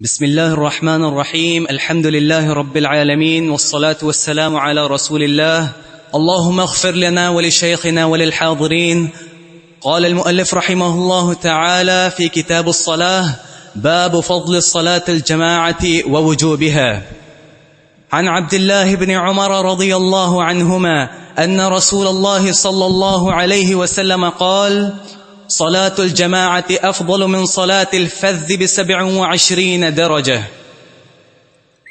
بسم الله الرحمن الرحيم. الحمد لله رب العالمين، والصلاة والسلام على رسول الله. اللهم اغفر لنا ولشيخنا وللحاضرين. قال المؤلف رحمه الله تعالى في كتاب الصلاة: باب فضل الصلاة الجماعة ووجوبها. عن عبد الله بن عمر رضي الله عنهما أن رسول الله صلى الله عليه وسلم قال: صلاة الجماعة أفضل من صلاة الفذ ب27 درجة.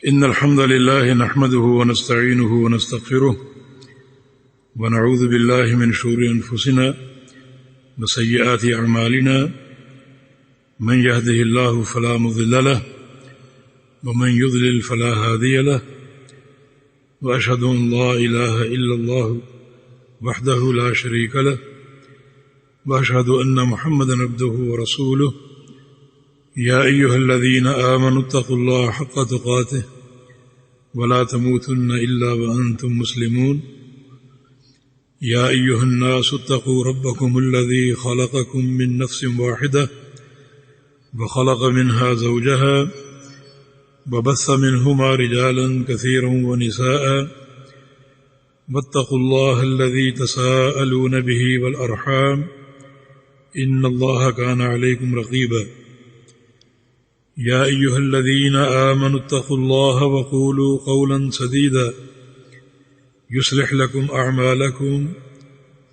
إن الحمد لله نحمده ونستعينه ونستغفره ونعوذ بالله من شرور أنفسنا وسيئات أعمالنا، من يهده الله فلا مضل له ومن يضلل فلا هادي له، وأشهد أن لا إله إلا الله وحده لا شريك له، وأشهد أن محمدا عبده ورسوله. يا أيها الذين آمنوا اتقوا الله حق تقاته ولا تموتن إلا وأنتم مسلمون. يا أيها الناس اتقوا ربكم الذي خلقكم من نفس واحدة وخلق منها زوجها وبث منهما رجالا كثيرا ونساء، واتقوا الله الذي تساءلون به والأرحام إن الله كان عليكم رقيبا. يا أيها الذين آمنوا اتقوا الله وقولوا قولا سديدا يصلح لكم أعمالكم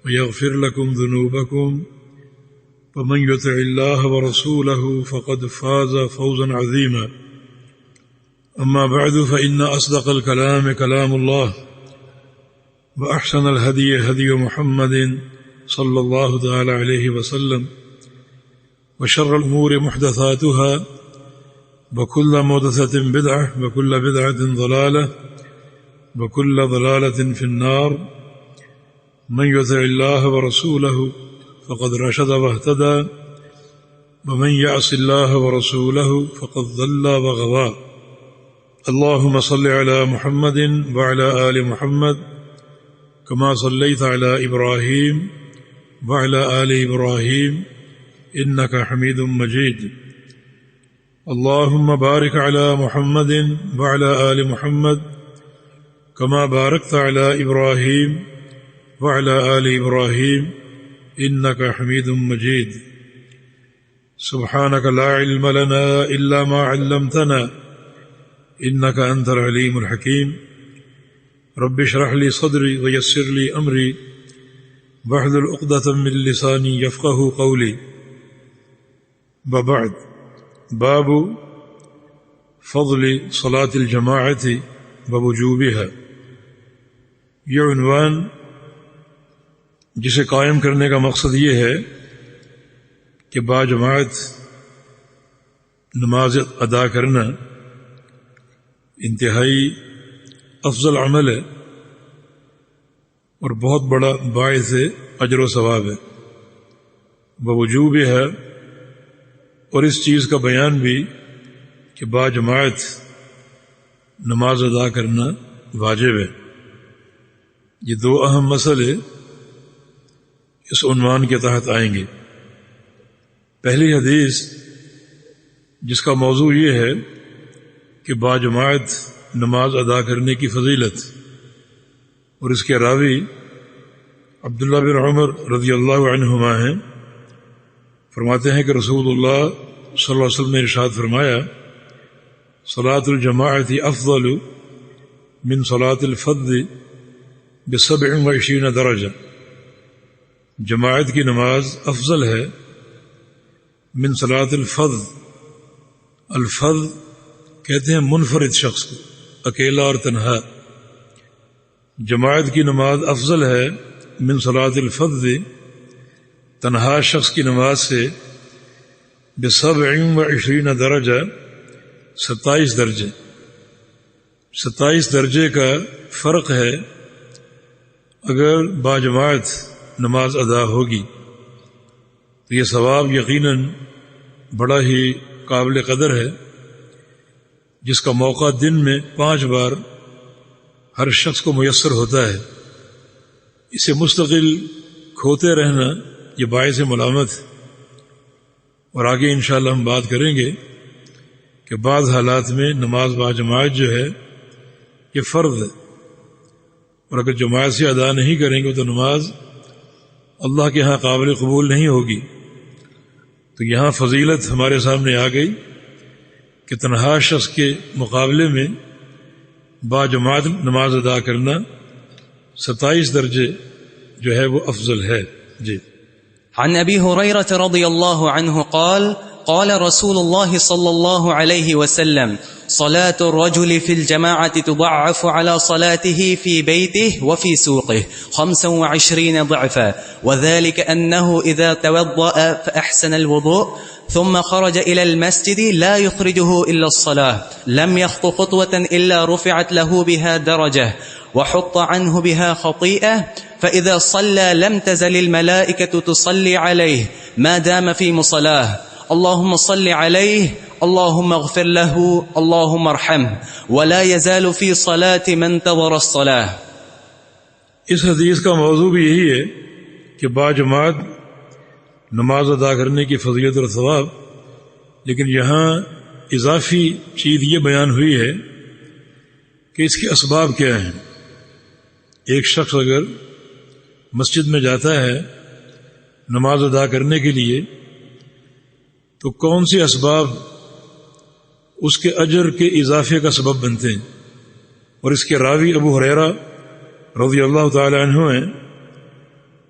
ويغفر لكم ذنوبكم، ومن يطع الله ورسوله فقد فاز فوزا عظيما. أما بعد، فإن أصدق الكلام كلام الله، وأحسن الهدي هدي محمد صلى الله تعالى عليه وسلم، وشر الأمور محدثاتها، وكل محدثة بدعة، وكل بدعة ضلالة، وكل ضلالة في النار. من يطع الله ورسوله فقد رشد واهتدى، ومن يعص الله ورسوله فقد ضل وغوى. اللهم صل على محمد وعلى آل محمد كما صليت على إبراهيم وعلى آل إبراهيم إنك حميد مجيد. اللهم بارك على محمد وعلى آل محمد كما باركت على إبراهيم وعلى آل إبراهيم إنك حميد مجيد. سبحانك لا علم لنا إلا ما علمتنا إنك أنت العليم الحكيم. رب اشرح لي صدري ويسر لي أمري واحلل عقدة من لساني يفقهوا قولي. وبعد، باب فضل صلاة الجماعة ووجوبها. یہ عنوان جسے قائم کرنے کا مقصد یہ ہے کہ باجماعت نماز ادا کرنا انتہائی افضل عمل ہے اور بہت بڑا باعث اجر و ثواب ہے. بوجوب ہے، اور اس چیز کا بیان بھی کہ باجماعت نماز ادا کرنا واجب ہے. یہ دو اہم مسئلے اس عنوان کے تحت آئیں گے. پہلی حدیث جس کا موضوع یہ ہے کہ باجماعت نماز ادا کرنے کی فضیلت، اور اس کے راوی عبداللہ بن عمر رضی اللہ عنہما ہیں. فرماتے ہیں کہ رسول اللہ صلی اللہ علیہ وسلم نے ارشاد فرمایا: صلاۃ الجماعت افضل من صلاۃ الفرد ب27 درجہ. جماعت کی نماز افضل ہے من صلاۃ الفرد. الفرد کہتے ہیں منفرد شخص کو، اکیلا اور تنہا. جماعت کی نماز افضل ہے من صلاۃ الفرد، تنہا شخص کی نماز سے، ب27 درجہ، 27 درجے. 27 درجے کا فرق ہے اگر باجماعت نماز ادا ہوگی. تو یہ ثواب یقیناً بڑا ہی قابل قدر ہے، جس کا موقع دن میں 5 بار ہر شخص کو میسر ہوتا ہے. اسے مستقل کھوتے رہنا یہ باعث ملامت ہے. اور آگے انشاءاللہ ہم بات کریں گے کہ بعض حالات میں نماز باجماعت جو ہے یہ فرض ہے، اور اگر جماعت سے ادا نہیں کریں گے تو نماز اللہ کے ہاں قابل قبول نہیں ہوگی۔ تو یہاں فضیلت ہمارے سامنے آ گئی کہ تنہا شخص کے مقابلے میں باجماعت نماز ادا کرنا 27 درجے جو ہے وہ افضل ہے۔ جی۔ عن أبي هريرة رضي الله عنه قال قال رسول الله صلى الله عليه وسلم صلاة الرجل في الجماعة تضعف على صلاته في بيته وفي سوقه 25 ضعفا، وذلك أنه إذا توضأ فأحسن الوضوء ثم خرج إلى المسجد لا يخرجه إلا الصلاة لم يخط خطوة إلا رفعت له بها درجة وحط عنه بها خطيئة، فإذا صلى لم تزل الملائكة تصلي عليه ما دام في مصلاه، اللهم صل عليه اللهم اغفر له اللهم ارحمه، ولا يزال في صلاة من انتظر الصلاة۔ اس حدیث کا موضوع بھی یہی ہے کہ باجماعت نماز ادا کرنے کی فضیلت اور ثواب، لیکن یہاں اضافی چیز یہ بیان ہوئی ہے کہ اس کے اسباب کیا ہیں۔ ایک شخص اگر مسجد میں جاتا ہے نماز ادا کرنے کے لیے تو کون سے اسباب اس کے اجر کے اضافے کا سبب بنتے ہیں، اور اس کے راوی ابو ہریرہ رضی اللہ تعالی عنہ ہیں،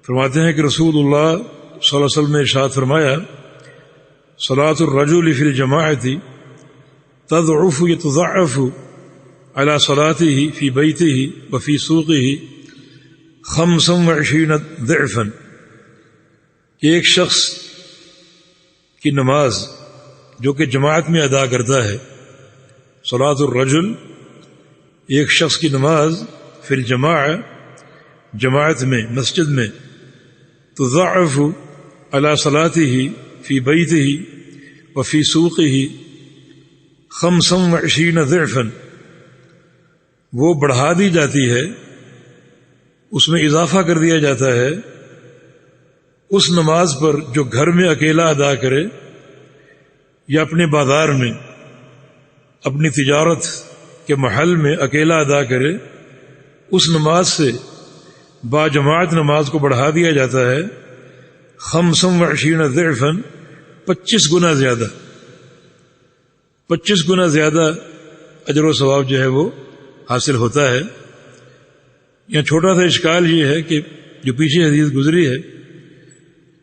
فرماتے ہیں کہ رسول اللہ صلی اللہ علیہ وسلم نے ارشاد فرمایا صلاۃ الرجل فی الجماعۃ تضعف یتضعف علی صلاته فی بیتہ وفی سوقہ 25 ضعفا، کہ ایک شخص کی نماز جو کہ جماعت میں ادا کرتا ہے، صلاۃ الرجل ایک شخص کی نماز فی الجماع جماعت میں مسجد میں، تضعف علی صلاته فی بیتہ وفی سوقہ 25 ضعفا، وہ بڑھا دی جاتی ہے، اس میں اضافہ کر دیا جاتا ہے اس نماز پر جو گھر میں اکیلا ادا کرے یا اپنے بازار میں اپنی تجارت کے محل میں اکیلا ادا کرے، اس نماز سے باجماعت نماز کو بڑھا دیا جاتا ہے 25 ضعفا، 25 گنا زیادہ، 25 گنا زیادہ اجر و ثواب جو ہے وہ حاصل ہوتا ہے۔ یہاں چھوٹا سا اشکال یہ ہے کہ جو پیچھے حدیث گزری ہے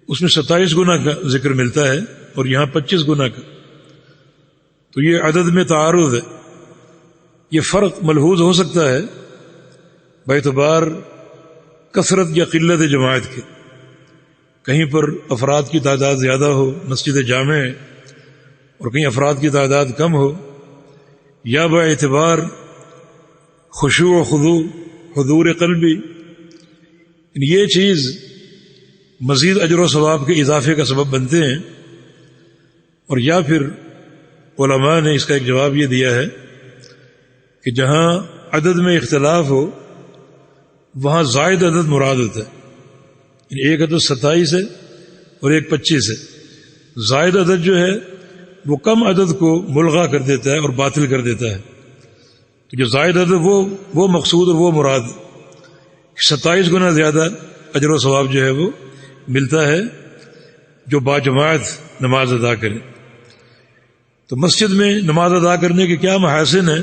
اس میں 27 گنا کا ذکر ملتا ہے اور یہاں 25 گنا کا، تو یہ عدد میں تعارض ہے، یہ فرق ملحوظ ہو سکتا ہے باعتبار کثرت یا قلت جماعت کے، کہیں پر افراد کی تعداد زیادہ ہو، مسجد جامع ہے، اور کہیں افراد کی تعداد کم ہو، یا باعتبار خشوع و خضوع حضور قلبی، یہ چیز مزید اجر و ثواب کے اضافے کا سبب بنتے ہیں۔ اور یا پھر علماء نے اس کا ایک جواب یہ دیا ہے کہ جہاں عدد میں اختلاف ہو وہاں زائد عدد مراد ہوتا ہے، ایک عدد 27 ہے اور ایک 25 ہے، زائد عدد جو ہے وہ کم عدد کو ملغا کر دیتا ہے اور باطل کر دیتا ہے، تو جو زائد عدد وہ مقصود اور وہ مراد، 27 گنا زیادہ اجر و ثواب جو ہے وہ ملتا ہے جو باجماعت نماز ادا کرے۔ تو مسجد میں نماز ادا کرنے کے کیا محاسن ہیں؟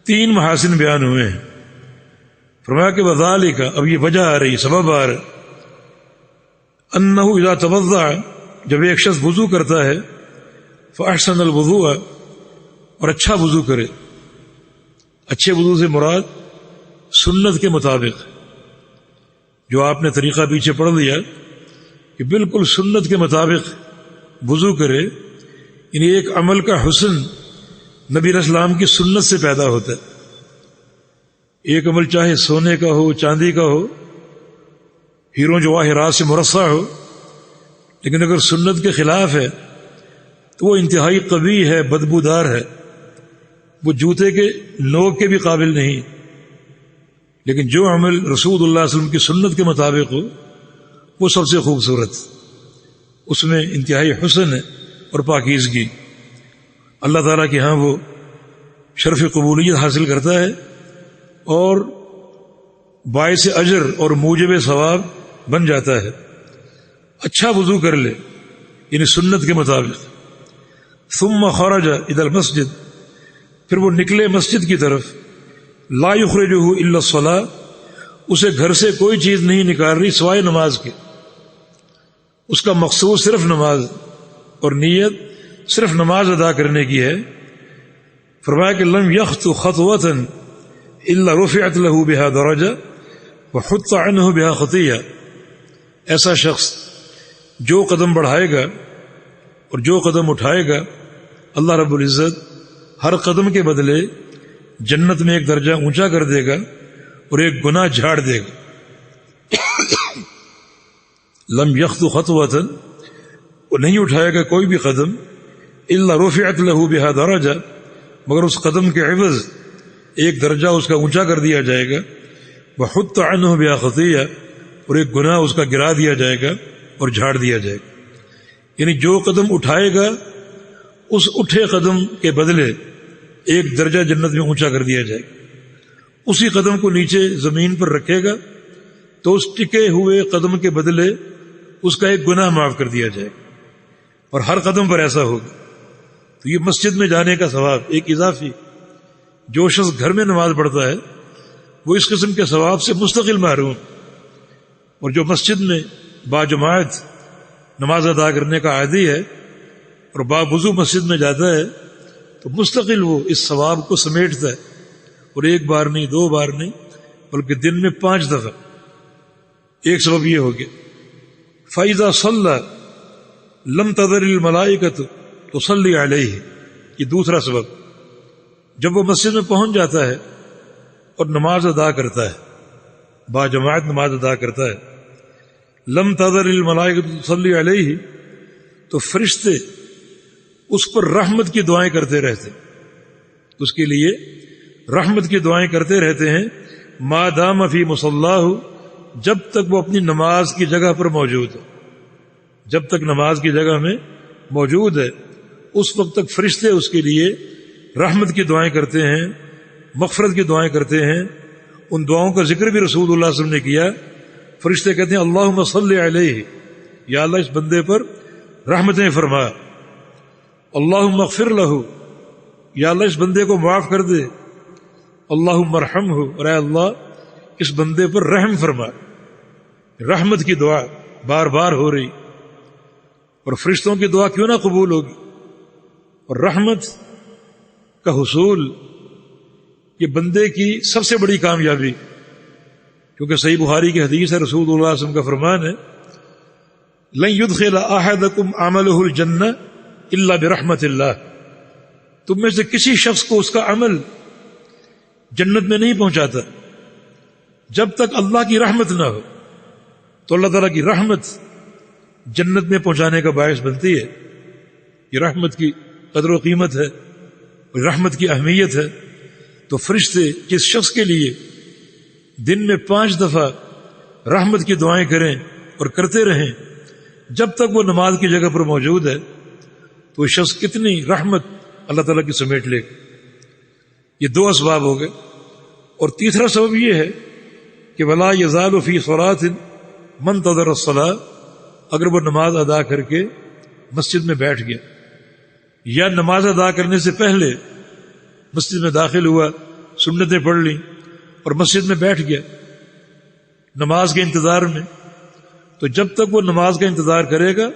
3 محاسن بیان ہوئے ہیں۔ فرمایا کہ وذالک، اب یہ وجہ آ رہی، سبب آ رہا، انہ اذا توضع، جب ایک شخص وضو کرتا ہے، فاحسن الوضوء، اور اچھا وضو کرے، اچھے وضو سے مراد سنت کے مطابق، جو آپ نے طریقہ پیچھے پڑھ لیا کہ بالکل سنت کے مطابق وضو کرے، یعنی ایک عمل کا حسن نبی علیہ السلام کی سنت سے پیدا ہوتا ہے۔ ایک عمل چاہے سونے کا ہو، چاندی کا ہو، ہیروں جواہرات سے مرصع ہو، لیکن اگر سنت کے خلاف ہے تو وہ انتہائی قبیح ہے، بدبودار ہے، وہ جوتے کے نوک کے بھی قابل نہیں۔ لیکن جو عمل رسول اللہ صلی اللہ علیہ وسلم کی سنت کے مطابق ہو وہ سب سے خوبصورت، اس میں انتہائی حسن ہے اور پاکیزگی۔ اللہ تعالیٰ کے ہاں وہ شرف قبولیت حاصل کرتا ہے اور باعث اجر اور موجب ثواب بن جاتا ہے۔ اچھا وضو کر لے یعنی سنت کے مطابق، ثم خرج الی المسجد، پھر وہ نکلے مسجد کی طرف، لا یخرجہ الا الصلاۃ، اسے گھر سے کوئی چیز نہیں نکال رہی سوائے نماز کے، اس کا مقصود صرف نماز اور نیت صرف نماز ادا کرنے کی ہے۔ فرمایا کہ لم یخط خطوۃ الا رفعت له بها درجہ وحط عنه بها خطیہ، ایسا شخص جو قدم بڑھائے گا اور جو قدم اٹھائے گا اللہ رب العزت ہر قدم کے بدلے جنت میں ایک درجہ اونچا کر دے گا اور ایک گناہ جھاڑ دے گا۔ لم یخط خطوۃ، وہ نہیں اٹھائے گا کوئی بھی قدم، الا رفعت له بها درجہ، مگر اس قدم کے عوض ایک درجہ اس کا اونچا کر دیا جائے گا، وحط عنه بها خطیہ، اور ایک گناہ اس کا گرا دیا جائے گا اور جھاڑ دیا جائے گا۔ یعنی جو قدم اٹھائے گا اس اٹھے قدم کے بدلے ایک درجہ جنت میں اونچا کر دیا جائے گا، اسی قدم کو نیچے زمین پر رکھے گا تو اس ٹکے ہوئے قدم کے بدلے اس کا ایک گناہ معاف کر دیا جائے گا، اور ہر قدم پر ایسا ہوگا۔ تو یہ مسجد میں جانے کا ثواب ایک اضافی، جو شخص گھر میں نماز پڑھتا ہے وہ اس قسم کے ثواب سے مستقل محروم، اور جو مسجد میں باجماعت نماز ادا کرنے کا عادی ہے اور باوضو مسجد میں جاتا ہے تو مستقل وہ اس ثواب کو سمیٹتا ہے، اور ایک بار نہیں، دو بار نہیں، بلکہ دن میں 5 دفعہ۔ ایک سبب یہ ہو گیا فَإِذَا صَلَّى لَمْ تَذَرِ الْمَلَائِكَةُ تُصَلِّي عَلَيْهِ، یہ دوسرا سبب۔ جب وہ مسجد میں پہنچ جاتا ہے اور نماز ادا کرتا ہے، باجماعت نماز ادا کرتا ہے، لم تذر الملائکۃ تصلی علیہ، تو فرشتے اس پر رحمت کی دعائیں کرتے رہتے، اس کے لیے رحمت کی دعائیں کرتے رہتے ہیں، ما دام فی مصلاہ، جب تک وہ اپنی نماز کی جگہ پر موجود ہے، جب تک نماز کی جگہ میں موجود ہے اس وقت تک فرشتے اس کے لیے رحمت کی دعائیں کرتے ہیں، مغفرت کی دعائیں کرتے ہیں۔ ان دعاؤں کا ذکر بھی رسول اللہ صلی اللہ علیہ وسلم نے کیا۔ فرشتے کہتے ہیں اللہم صلی علیہ، یا اللہ اس بندے پر رحمتیں فرما، اللہم اغفر لہ، یا اللہ اس بندے کو معاف کر دے، اللہم ارحمہ، اور اے اللہ اس بندے پر رحم فرما۔ رحمت کی دعا بار بار ہو رہی، اور فرشتوں کی دعا کیوں نہ قبول ہوگی؟ اور رحمت کا حصول یہ بندے کی سب سے بڑی کامیابی، کیونکہ صحیح بخاری کی حدیث ہے، رسول اللہ صلی اللہ علیہ وسلم کا فرمان ہے لن يدخل احدکم عملہ الجنہ الا برحمت اللہ، تم میں سے کسی شخص کو اس کا عمل جنت میں نہیں پہنچاتا جب تک اللہ کی رحمت نہ ہو۔ تو اللہ تعالیٰ کی رحمت جنت میں پہنچانے کا باعث بنتی ہے۔ یہ رحمت کی قدر و قیمت ہے، رحمت کی اہمیت ہے۔ تو فرشتے جس شخص کے لیے دن میں 5 دفعہ رحمت کی دعائیں کریں اور کرتے رہیں جب تک وہ نماز کی جگہ پر موجود ہے، تو وہ شخص کتنی رحمت اللہ تعالیٰ کی سمیٹ لے گا۔ یہ 2 اسباب ہو گئے، اور تیسرا سبب یہ ہے کہ وَلَا يَزَالُ فِي صَلَاةٍ مَنْ تَذَرَ الصَّلَاةَ، اگر وہ نماز ادا کر کے مسجد میں بیٹھ گیا، یا نماز ادا کرنے سے پہلے مسجد میں داخل ہوا، سنتیں پڑھ لیں اور مسجد میں بیٹھ گیا نماز کے انتظار میں، تو جب تک وہ نماز کا انتظار کرے گا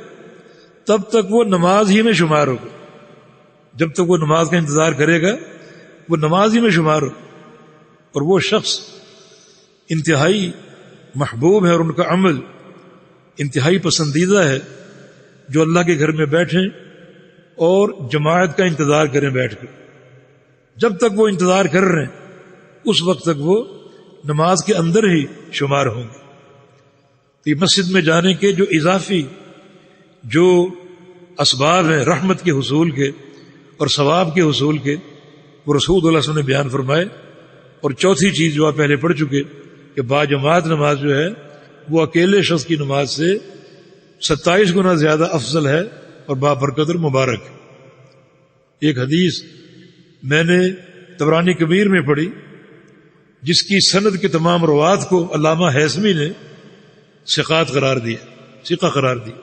تب تک وہ نماز ہی میں شمار ہوگا۔ جب تک وہ نماز کا انتظار کرے گا وہ نماز ہی میں شمار ہوگا، اور وہ شخص انتہائی محبوب ہے اور ان کا عمل انتہائی پسندیدہ ہے جو اللہ کے گھر میں بیٹھیں اور جماعت کا انتظار کریں بیٹھ کر۔ جب تک وہ انتظار کر رہے ہیں اس وقت تک وہ نماز کے اندر ہی شمار ہوں گے۔ تو یہ مسجد میں جانے کے جو اضافی جو اسباب ہیں رحمت کے حصول کے اور ثواب کے حصول کے، وہ رسول اللہ صلی اللہ علیہ وسلم نے بیان فرمائے۔ اور چوتھی چیز جو آپ پہلے پڑھ چکے کہ باجماعت نماز جو ہے وہ اکیلے شخص کی نماز سے 27 گنا زیادہ افضل ہے اور بابرکت اور مبارک۔ ایک حدیث میں نے طبرانی کبیر میں پڑھی جس کی سند کے تمام روات کو علامہ ہیثمی نے ثقات قرار دیا، ثقہ قرار دیا۔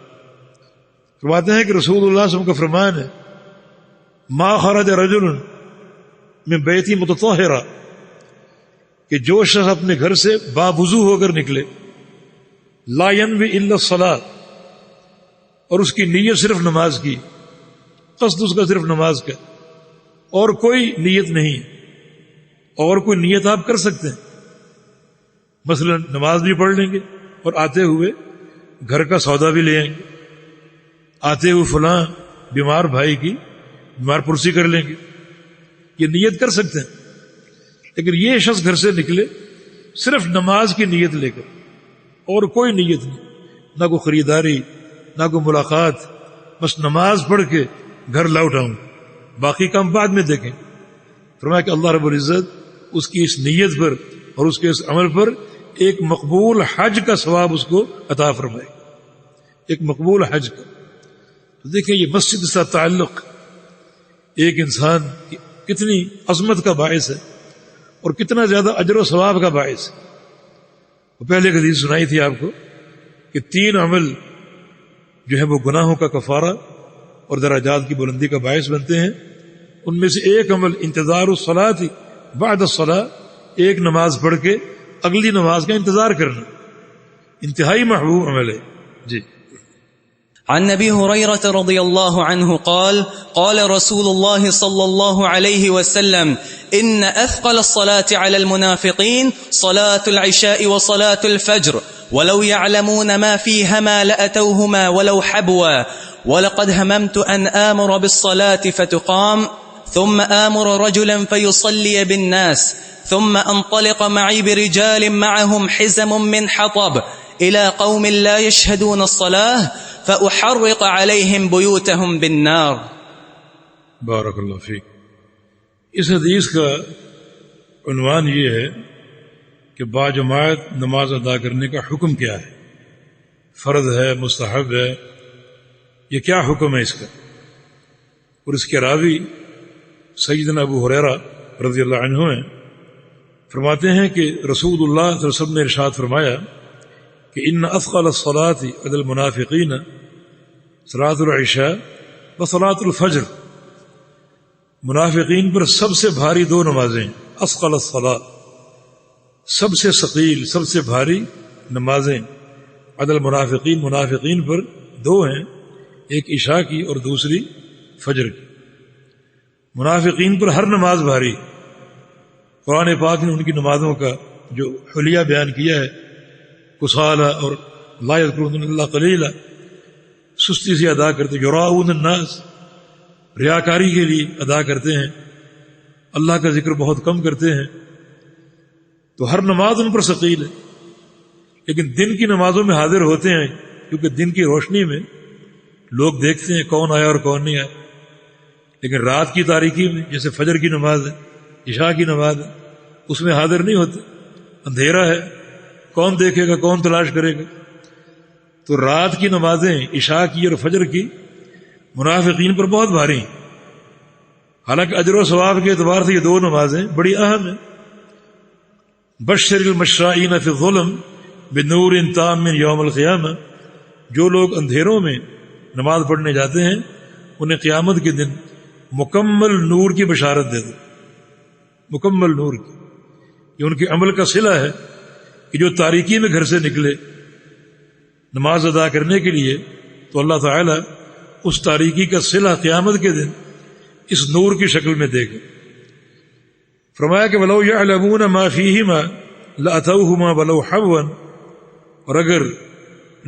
فرماتے ہیں کہ رسول اللہ صلی اللہ علیہ وسلم کا فرمان ہے ما خرج رجل من بیتی متطہرا، کہ جو شخص اپنے گھر سے باوضو ہو کر نکلے، لا ینوی الا الصلاۃ، اور اس کی نیت صرف نماز کی، قصد اس کا صرف نماز کا، اور کوئی نیت نہیں، اور کوئی نیت آپ کر سکتے ہیں، مثلا نماز بھی پڑھ لیں گے اور آتے ہوئے گھر کا سودا بھی لے آئیں گے، آتے ہوئے فلاں بیمار بھائی کی بیمار پرسی کر لیں گے، یہ نیت کر سکتے ہیں۔ لیکن یہ شخص گھر سے نکلے صرف نماز کی نیت لے کر، اور کوئی نیت نہیں، نہ کوئی خریداری، نہ کوئی ملاقات، بس نماز پڑھ کے گھر لوٹ آؤں، باقی کام بعد میں دیکھیں۔ فرمایا کہ اللہ رب العزت اس کی اس نیت پر اور اس کے اس عمل پر ایک مقبول حج کا ثواب اس کو عطا فرمائے، ایک مقبول حج کا۔ تو دیکھیں یہ مسجد سے تعلق ایک انسان کی کتنی عظمت کا باعث ہے اور کتنا زیادہ اجر و ثواب کا باعث ہے۔ وہ پہلے ایک حدیث سنائی تھی آپ کو کہ 3 عمل جو ہے وہ گناہوں کا کفارہ اور درجات کی بلندی کا باعث بنتے ہیں۔ ان میں سے ایک عمل انتظار الصلاۃ بعد الصلاۃ، ایک نماز پڑھ کے اگلی نماز کا انتظار کرنا، انتہائی محبوب عمل ہے۔ جی عن ابي هريره رضي الله عنه قال قال رسول الله صلى الله عليه وسلم ان اثقل الصلاه على المنافقين صلاه العشاء وصلاه الفجر ولو يعلمون ما فيهما لاتوهما ولو حبوا ولقد هممت ان امر بالصلاه فتقام ثم آمر رجلا فيصلي بالناس ثم انطلق معي برجال معهم حزم من حطب إلى قوم لا يشهدون الصلاة فأحرق عليهم بيوتهم بالنار۔ بارک اللہ فیک۔ اس حدیث کا عنوان یہ ہے کہ باجماعت نماز ادا کرنے کا حکم کیا ہے، فرض ہے، مستحب ہے، یہ کیا حکم ہے اس کا۔ اور اس کے راوی سیدنا ابو ہریرہ رضی اللہ عنہ ہیں، فرماتے ہیں کہ رسول اللہ صلی اللہ علیہ وسلم نے ارشاد فرمایا کہ ان اثقل الصلاۃ علی المنافقین صلاۃ العشاء و صلاۃ الفجر، منافقین پر سب سے بھاری 2 نمازیں، اثقل الصلاۃ، سب سے ثقیل، سب سے بھاری نمازیں، علی المنافقین، منافقین پر 2 ہیں، ایک عشاء کی اور دوسری فجر کی۔ منافقین پر ہر نماز بھاری۔ قرآن پاک نے ان کی نمازوں کا جو حلیہ بیان کیا ہے، کسالہ اور لا یذکرون اللہ قلیلا، سستی سے ادا کرتے، یراؤون الناس، ریاکاری کے لیے ادا کرتے ہیں، اللہ کا ذکر بہت کم کرتے ہیں۔ تو ہر نماز ان پر ثقیل ہے، لیکن دن کی نمازوں میں حاضر ہوتے ہیں، کیونکہ دن کی روشنی میں لوگ دیکھتے ہیں کون آیا اور کون نہیں آیا، لیکن رات کی تاریکی میں جیسے فجر کی نماز ہے، عشاء کی نماز ہے، اس میں حاضر نہیں ہوتے، اندھیرا ہے، کون دیکھے گا، کون تلاش کرے گا۔ تو رات کی نمازیں عشاء کی اور فجر کی منافقین پر بہت بھاری ہیں، حالانکہ اجر و ثواب کے اعتبار سے یہ 2 نمازیں بڑی اہم ہیں۔ بشر المشائین فی الظلم بنور تام یوم القیامہ، جو لوگ اندھیروں میں نماز پڑھنے جاتے ہیں انہیں قیامت کے دن مکمل نور کی بشارت دے دو، مکمل نور کی۔ یہ ان کے عمل کا صلہ ہے کہ جو تاریکی میں گھر سے نکلے نماز ادا کرنے کے لیے، تو اللہ تعالیٰ اس تاریکی کا صلہ قیامت کے دن اس نور کی شکل میں دے گا۔ فرمایا کہ وَلَوْ يَعْلَمُونَ مَا فِيهِمَا لَأَتَوْهُمَا وَلَوْ حَبْوًا، اور اگر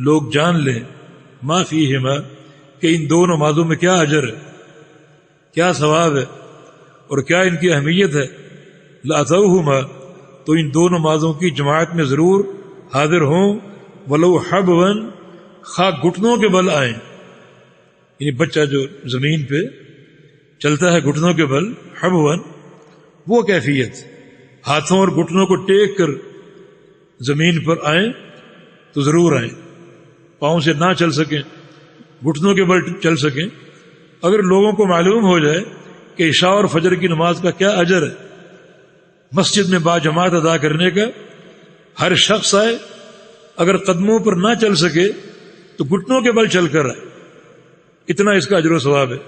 لوگ جان لیں ما فِيهِمَا کہ ان 2 نمازوں میں کیا اجر ہے، کیا ثواب ہے اور کیا ان کی اہمیت ہے، لَأَتَوْهُمَا تو ان 2 نمازوں کی جماعت میں ضرور حاضر ہوں، ولو حبواً خواہ گھٹنوں کے بل آئیں، یعنی بچہ جو زمین پہ چلتا ہے گھٹنوں کے بل، حبواً وہ کیفیت، ہاتھوں اور گھٹنوں کو ٹیک کر زمین پر آئیں تو ضرور آئیں، پاؤں سے نہ چل سکیں، گھٹنوں کے بل چل سکیں۔ اگر لوگوں کو معلوم ہو جائے کہ عشاء اور فجر کی نماز کا کیا اجر ہے. مسجد میں با جماعت ادا کرنے کا ہر شخص آئے، اگر قدموں پر نہ چل سکے تو گھٹنوں کے بل چل کر آئے، اتنا اس کا اجر و ثواب ہے،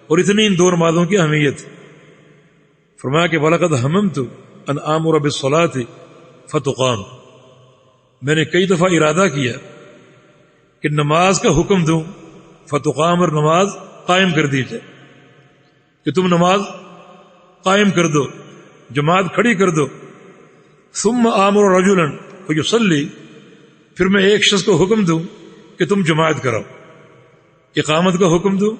اور اتنی ان دو نمازوں کی اہمیت. فرمایا کہ وَلَقَدْ هَمَمْتُ أَنْ آمُرَ بِالصَّلَاةِ فَتُقَامَ، میں نے کئی دفعہ ارادہ کیا کہ نماز کا حکم دوں، فتقام، اور نماز قائم کر دی جائے، کہ تم نماز قائم کر دو، جماعت کھڑی کر دو. ثم آمر رجلا فیصلی، پھر میں ایک شخص کو حکم دوں کہ تم جماعت کراؤ، اقامت کا حکم دوں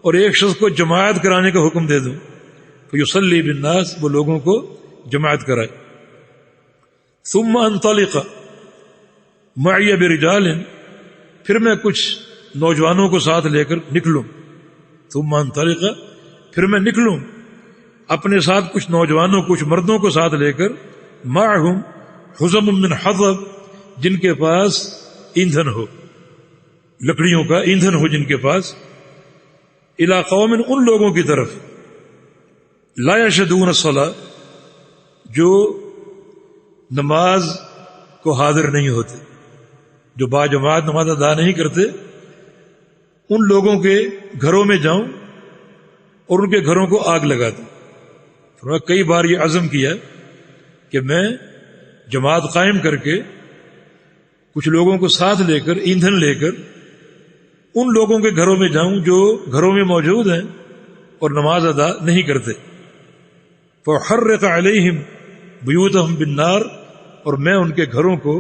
اور ایک شخص کو جماعت کرانے کا حکم دے دوں. فیصلی بالناس، وہ لوگوں کو جماعت کرائے. ثم انطلق معی برجال، پھر میں کچھ نوجوانوں کو ساتھ لے کر نکلوں. ثم انطلق، پھر میں نکلوں اپنے ساتھ کچھ نوجوانوں، کچھ مردوں کو ساتھ لے کر، معہم حزم من حطب، جن کے پاس ایندھن ہو، لکڑیوں کا ایندھن ہو جن کے پاس، الی قوم، ان لوگوں کی طرف، لا یشهدون الصلاۃ، جو نماز کو حاضر نہیں ہوتے، جو با جماعت نماز ادا نہیں کرتے. ان لوگوں کے گھروں میں جاؤں اور ان کے گھروں کو آگ لگا دوں. فرمایا کئی بار یہ عزم کیا کہ میں جماعت قائم کر کے کچھ لوگوں کو ساتھ لے کر، ایندھن لے کر، ان لوگوں کے گھروں میں جاؤں جو گھروں میں موجود ہیں اور نماز ادا نہیں کرتے. فَحَرِّقَ عَلَيْهِمْ بُيُوتَهُمْ بِالنَّارِ، اور میں ان کے گھروں کو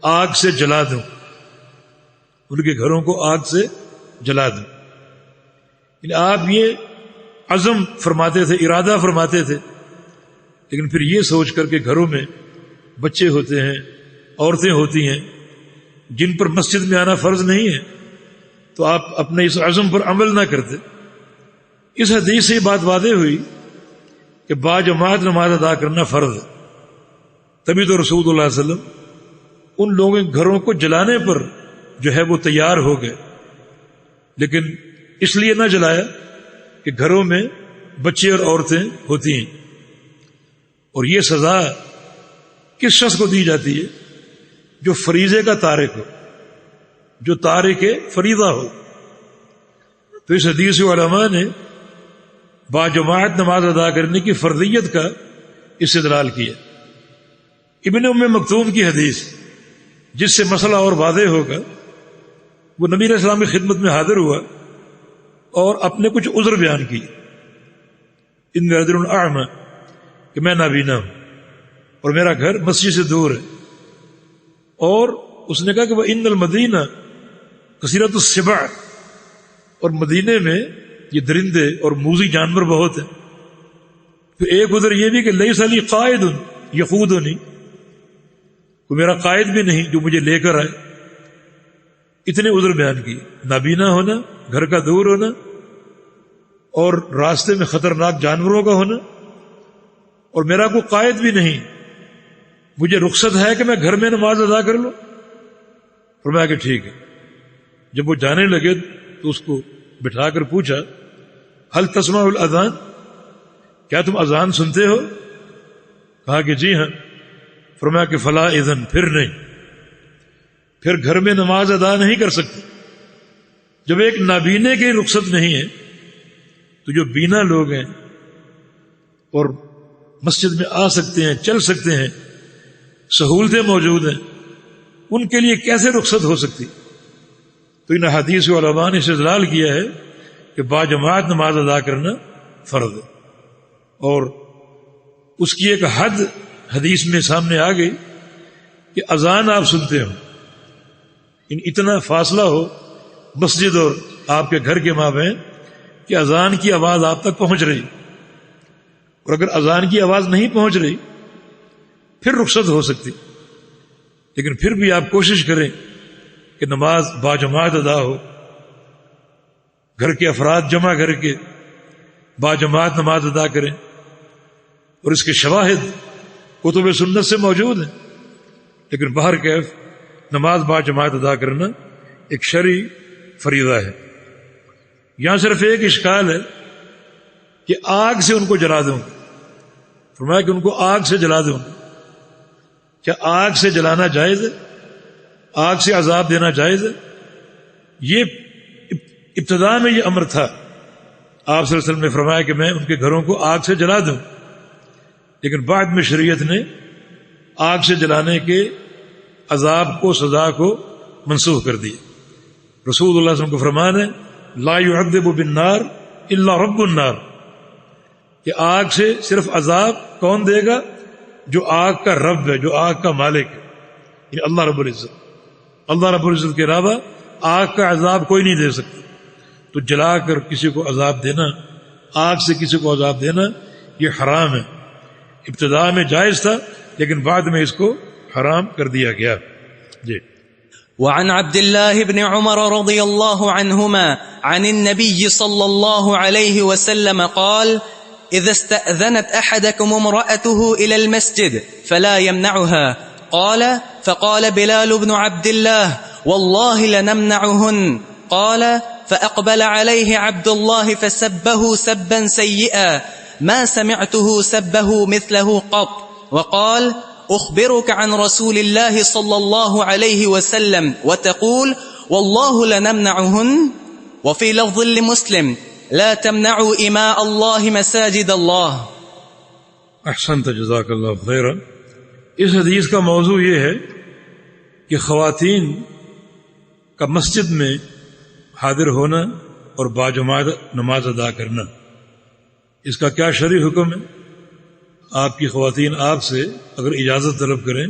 آگ سے جلا دوں، ان کے گھروں کو آگ سے جلا دوں. یعنی آپ یہ عزم فرماتے تھے، ارادہ فرماتے تھے، لیکن پھر یہ سوچ کر کہ گھروں میں بچے ہوتے ہیں، عورتیں ہوتی ہیں جن پر مسجد میں آنا فرض نہیں ہے، تو آپ اپنے اس عزم پر عمل نہ کرتے. اس حدیث سے یہ بات واضح ہوئی کہ با جماعت نماز ادا کرنا فرض ہے. تبھی تو رسول اللہ علیہ وسلم ان لوگوں کے گھروں کو جلانے پر جو ہے وہ تیار ہو گئے، لیکن اس لیے نہ جلایا کہ گھروں میں بچے اور عورتیں ہوتی ہیں. اور یہ سزا کس شخص کو دی جاتی ہے؟ جو فریضے کا تارک ہو، جو تارک فریضہ ہو. تو اس حدیث علماء نے با جماعت نماز ادا کرنے کی فرضیت کا استدلال کیا. ابن ام مکتوم کی حدیث جس سے مسئلہ اور واضح ہوگا، وہ نبی علیہ السلام کی خدمت میں حاضر ہوا اور اپنے کچھ عذر بیان کی. ان رجل اعمى، کہ میں نابینا ہوں اور میرا گھر مسجد سے دور ہے. اور اس نے کہا کہ وہ ان المدینہ کثیرۃ السباع، اور مدینے میں یہ درندے اور موذی جانور بہت ہیں. پھر ایک عذر یہ بھی کہ لیس لی قائد یقودنی، کوئی میرا قائد بھی نہیں جو مجھے لے کر آئے. اتنے عذر بیان کیے، نابینا ہونا، گھر کا دور ہونا، اور راستے میں خطرناک جانوروں کا ہونا، اور میرا کوئی قائد بھی نہیں. مجھے رخصت ہے کہ میں گھر میں نماز ادا کر لوں؟ فرمایا کہ ٹھیک ہے. جب وہ جانے لگے تو اس کو بٹھا کر پوچھا، هل تسمع الاذان، کیا تم اذان سنتے ہو؟ کہا کہ جی ہاں. فرمایا کہ فلا اذن، پھر نہیں، پھر گھر میں نماز ادا نہیں کر سکتے. جب ایک نابینے کی رخصت نہیں ہے تو جو بینا لوگ ہیں اور مسجد میں آ سکتے ہیں، چل سکتے ہیں، سہولتیں موجود ہیں، ان کے لیے کیسے رخصت ہو سکتی؟ تو ان حدیث علماء نے استدلال کیا ہے کہ با جماعت نماز ادا کرنا فرض ہے. اور اس کی ایک حد حدیث میں سامنے آ گئی کہ اذان آپ سنتے ہو، اتنا فاصلہ ہو مسجد اور آپ کے گھر کے مابین کہ اذان کی آواز آپ تک پہنچ رہی. اور اگر اذان کی آواز نہیں پہنچ رہی پھر رخصت ہو سکتی، لیکن پھر بھی آپ کوشش کریں کہ نماز با جماعت ادا ہو، گھر کے افراد جمع کر کے با جماعت نماز ادا کریں. اور اس کے شواہد کتب سنت سے موجود ہیں، لیکن بہر کیف نماز با جماعت ادا کرنا ایک شرعی فریضہ ہے. یہاں صرف ایک اشکال ہے کہ آگ سے ان کو جلا دوں گا. فرمایا کہ ان کو آگ سے جلا دوں گا. کیا آگ سے جلانا جائز ہے؟ آگ سے عذاب دینا جائز ہے؟ یہ ابتدا میں یہ امر تھا. آپ صلی اللہ علیہ وسلم نے فرمایا کہ میں ان کے گھروں کو آگ سے جلا دوں، لیکن بعد میں شریعت نے آگ سے جلانے کے عذاب کو، سزا کو منسوخ کر دیا. رسول اللہ صلی اللہ علیہ وسلم کو فرمان ہے لا يعذب بالنار الا رب النار، کہ آگ سے صرف عذاب کون دے گا؟ جو آگ کا رب ہے، جو آگ کا مالک ہے، یعنی اللہ رب العزت. اللہ رب العزت کے علاوہ آگ کا عذاب کوئی نہیں دے سکتا. تو جلا کر کسی کو عذاب دینا، آگ سے کسی کو عذاب دینا، یہ حرام ہے. ابتدا میں جائز تھا لیکن بعد میں اس کو حرام کر دیا گیا. جی. وعن عبد الله بن عمر رضي الله عنهما عن النبي صلى الله عليه وسلم قال: إذا استأذنت أحدكم امرأته إلى المسجد فلا يمنعها. قال: فقال بلال بن عبد الله: والله لنمنعهن. قال: فأقبل عليه عبد الله فسبه سبا سيئا ما سمعته سبه مثله قط. وقال: أخبرك عن رسول الله صلى الله عليه وسلم وتقول والله لنمنعهن. وفي لفظ لمسلم: لا تمنعوا إماء الله مساجد الله. احسنت، جزاک اللہ خیرا. اس حدیث کا موضوع یہ ہے کہ خواتین کا مسجد میں حاضر ہونا اور باجماعت نماز ادا کرنا، اس کا کیا شرعی حکم ہے. آپ کی خواتین آپ سے اگر اجازت طلب کریں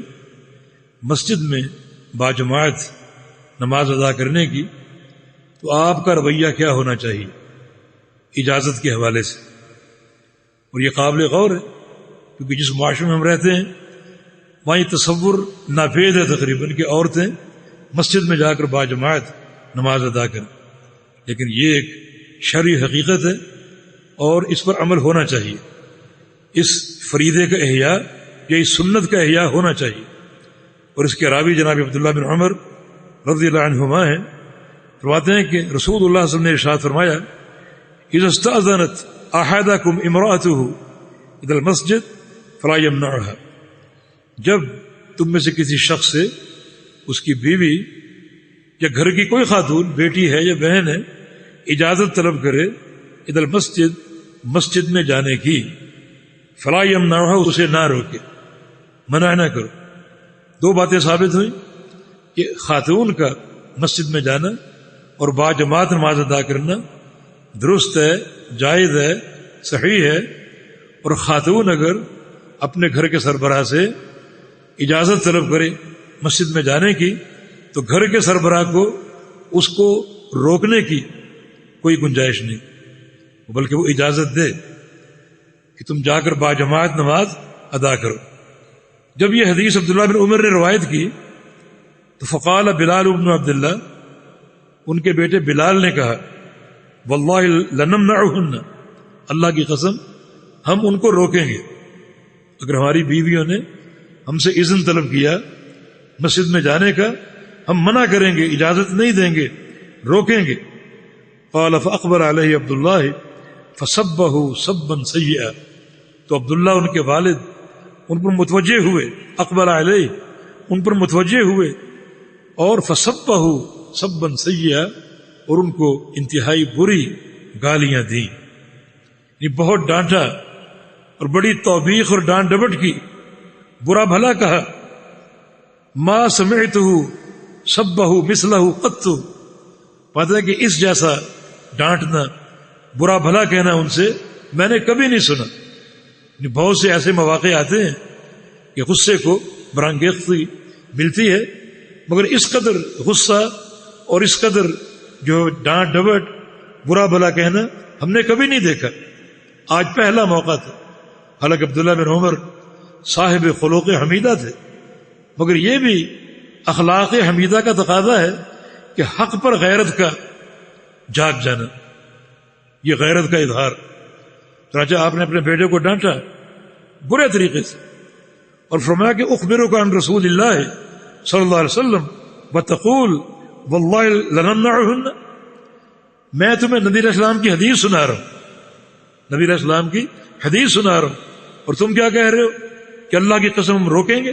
مسجد میں باجماعت نماز ادا کرنے کی، تو آپ کا رویہ کیا ہونا چاہیے اجازت کے حوالے سے. اور یہ قابل غور ہے کیونکہ جس معاشرے میں ہم رہتے ہیں وہاں یہ تصور ناپید ہے تقریباً کہ عورتیں مسجد میں جا کر باجماعت نماز ادا کریں. لیکن یہ ایک شرعی حقیقت ہے اور اس پر عمل ہونا چاہیے. اس فریضے کا احیاء یا اس سنت کا احیاء ہونا چاہیے. اور اس کے راوی جناب عبداللہ بن عمر رضی اللہ عنہما ہیں، فرماتے ہیں کہ رسول اللہ صلی اللہ علیہ وسلم نے ارشاد فرمایا: اذا استأذنت احدکم امرأته الى المسجد فلا يمنعها. جب تم میں سے کسی شخص سے اس کی بیوی یا گھر کی کوئی خاتون، بیٹی ہے یا بہن ہے، اجازت طلب کرے الى المسجد، مسجد میں جانے کی، فلا یمنعها، اسے نہ روکے، منع نہ کرو. دو باتیں ثابت ہوئیں کہ خاتون کا مسجد میں جانا اور باجماعت نماز ادا کرنا درست ہے، جائز ہے، صحیح ہے. اور خاتون اگر اپنے گھر کے سربراہ سے اجازت طلب کرے مسجد میں جانے کی تو گھر کے سربراہ کو اس کو روکنے کی کوئی گنجائش نہیں، بلکہ وہ اجازت دے کہ تم جا کر باجماعت نماز ادا کرو. جب یہ حدیث عبداللہ بن عمر نے روایت کی تو فقال بلال بن عبداللہ، ان کے بیٹے بلال نے کہا: واللہ لنمنعہن، اللہ کی قسم ہم ان کو روکیں گے. اگر ہماری بیویوں نے ہم سے اذن طلب کیا مسجد میں جانے کا، ہم منع کریں گے، اجازت نہیں دیں گے، روکیں گے. قال فاقبل علیہ عبداللہ فسبہ سبا سیئا. تو عبداللہ ان کے والد ان پر متوجہ ہوئے، اقبل علیہ ان پر متوجہ ہوئے اور فسبہ سبا سیئا، اور ان کو انتہائی بری گالیاں دیں، یہ بہت ڈانٹا اور بڑی توبیخ اور ڈانٹ ڈپٹ کی، برا بھلا کہا. ما سمعتہ سبہ مثلہ قط، پتہ ہے کہ اس جیسا ڈانٹنا، برا بھلا کہنا ان سے میں نے کبھی نہیں سنا. بہت سے ایسے مواقع آتے ہیں کہ غصے کو برانگیختی ملتی ہے، مگر اس قدر غصہ اور اس قدر جو ڈانٹ ڈپٹ، برا بھلا کہنا ہم نے کبھی نہیں دیکھا. آج پہلا موقع تھا. حالانکہ عبداللہ بن عمر صاحب خلوق حمیدہ تھے، مگر یہ بھی اخلاق حمیدہ کا تقاضا ہے کہ حق پر غیرت کا جاگ جانا، یہ غیرت کا اظہار. چنانچہ آپ نے اپنے بیٹے کو ڈانٹا برے طریقے سے اور فرمایا کہ اخبرک عن رسول اللہ صلی اللہ علیہ وسلم وتقول واللہ لنمنعہن، میں تمہیں نبی علیہ السلام کی حدیث سنا رہا ہوں نبی علیہ السلام کی حدیث سنا رہا ہوں اور تم کیا کہہ رہے ہو کہ اللہ کی قسم ہم روکیں گے؟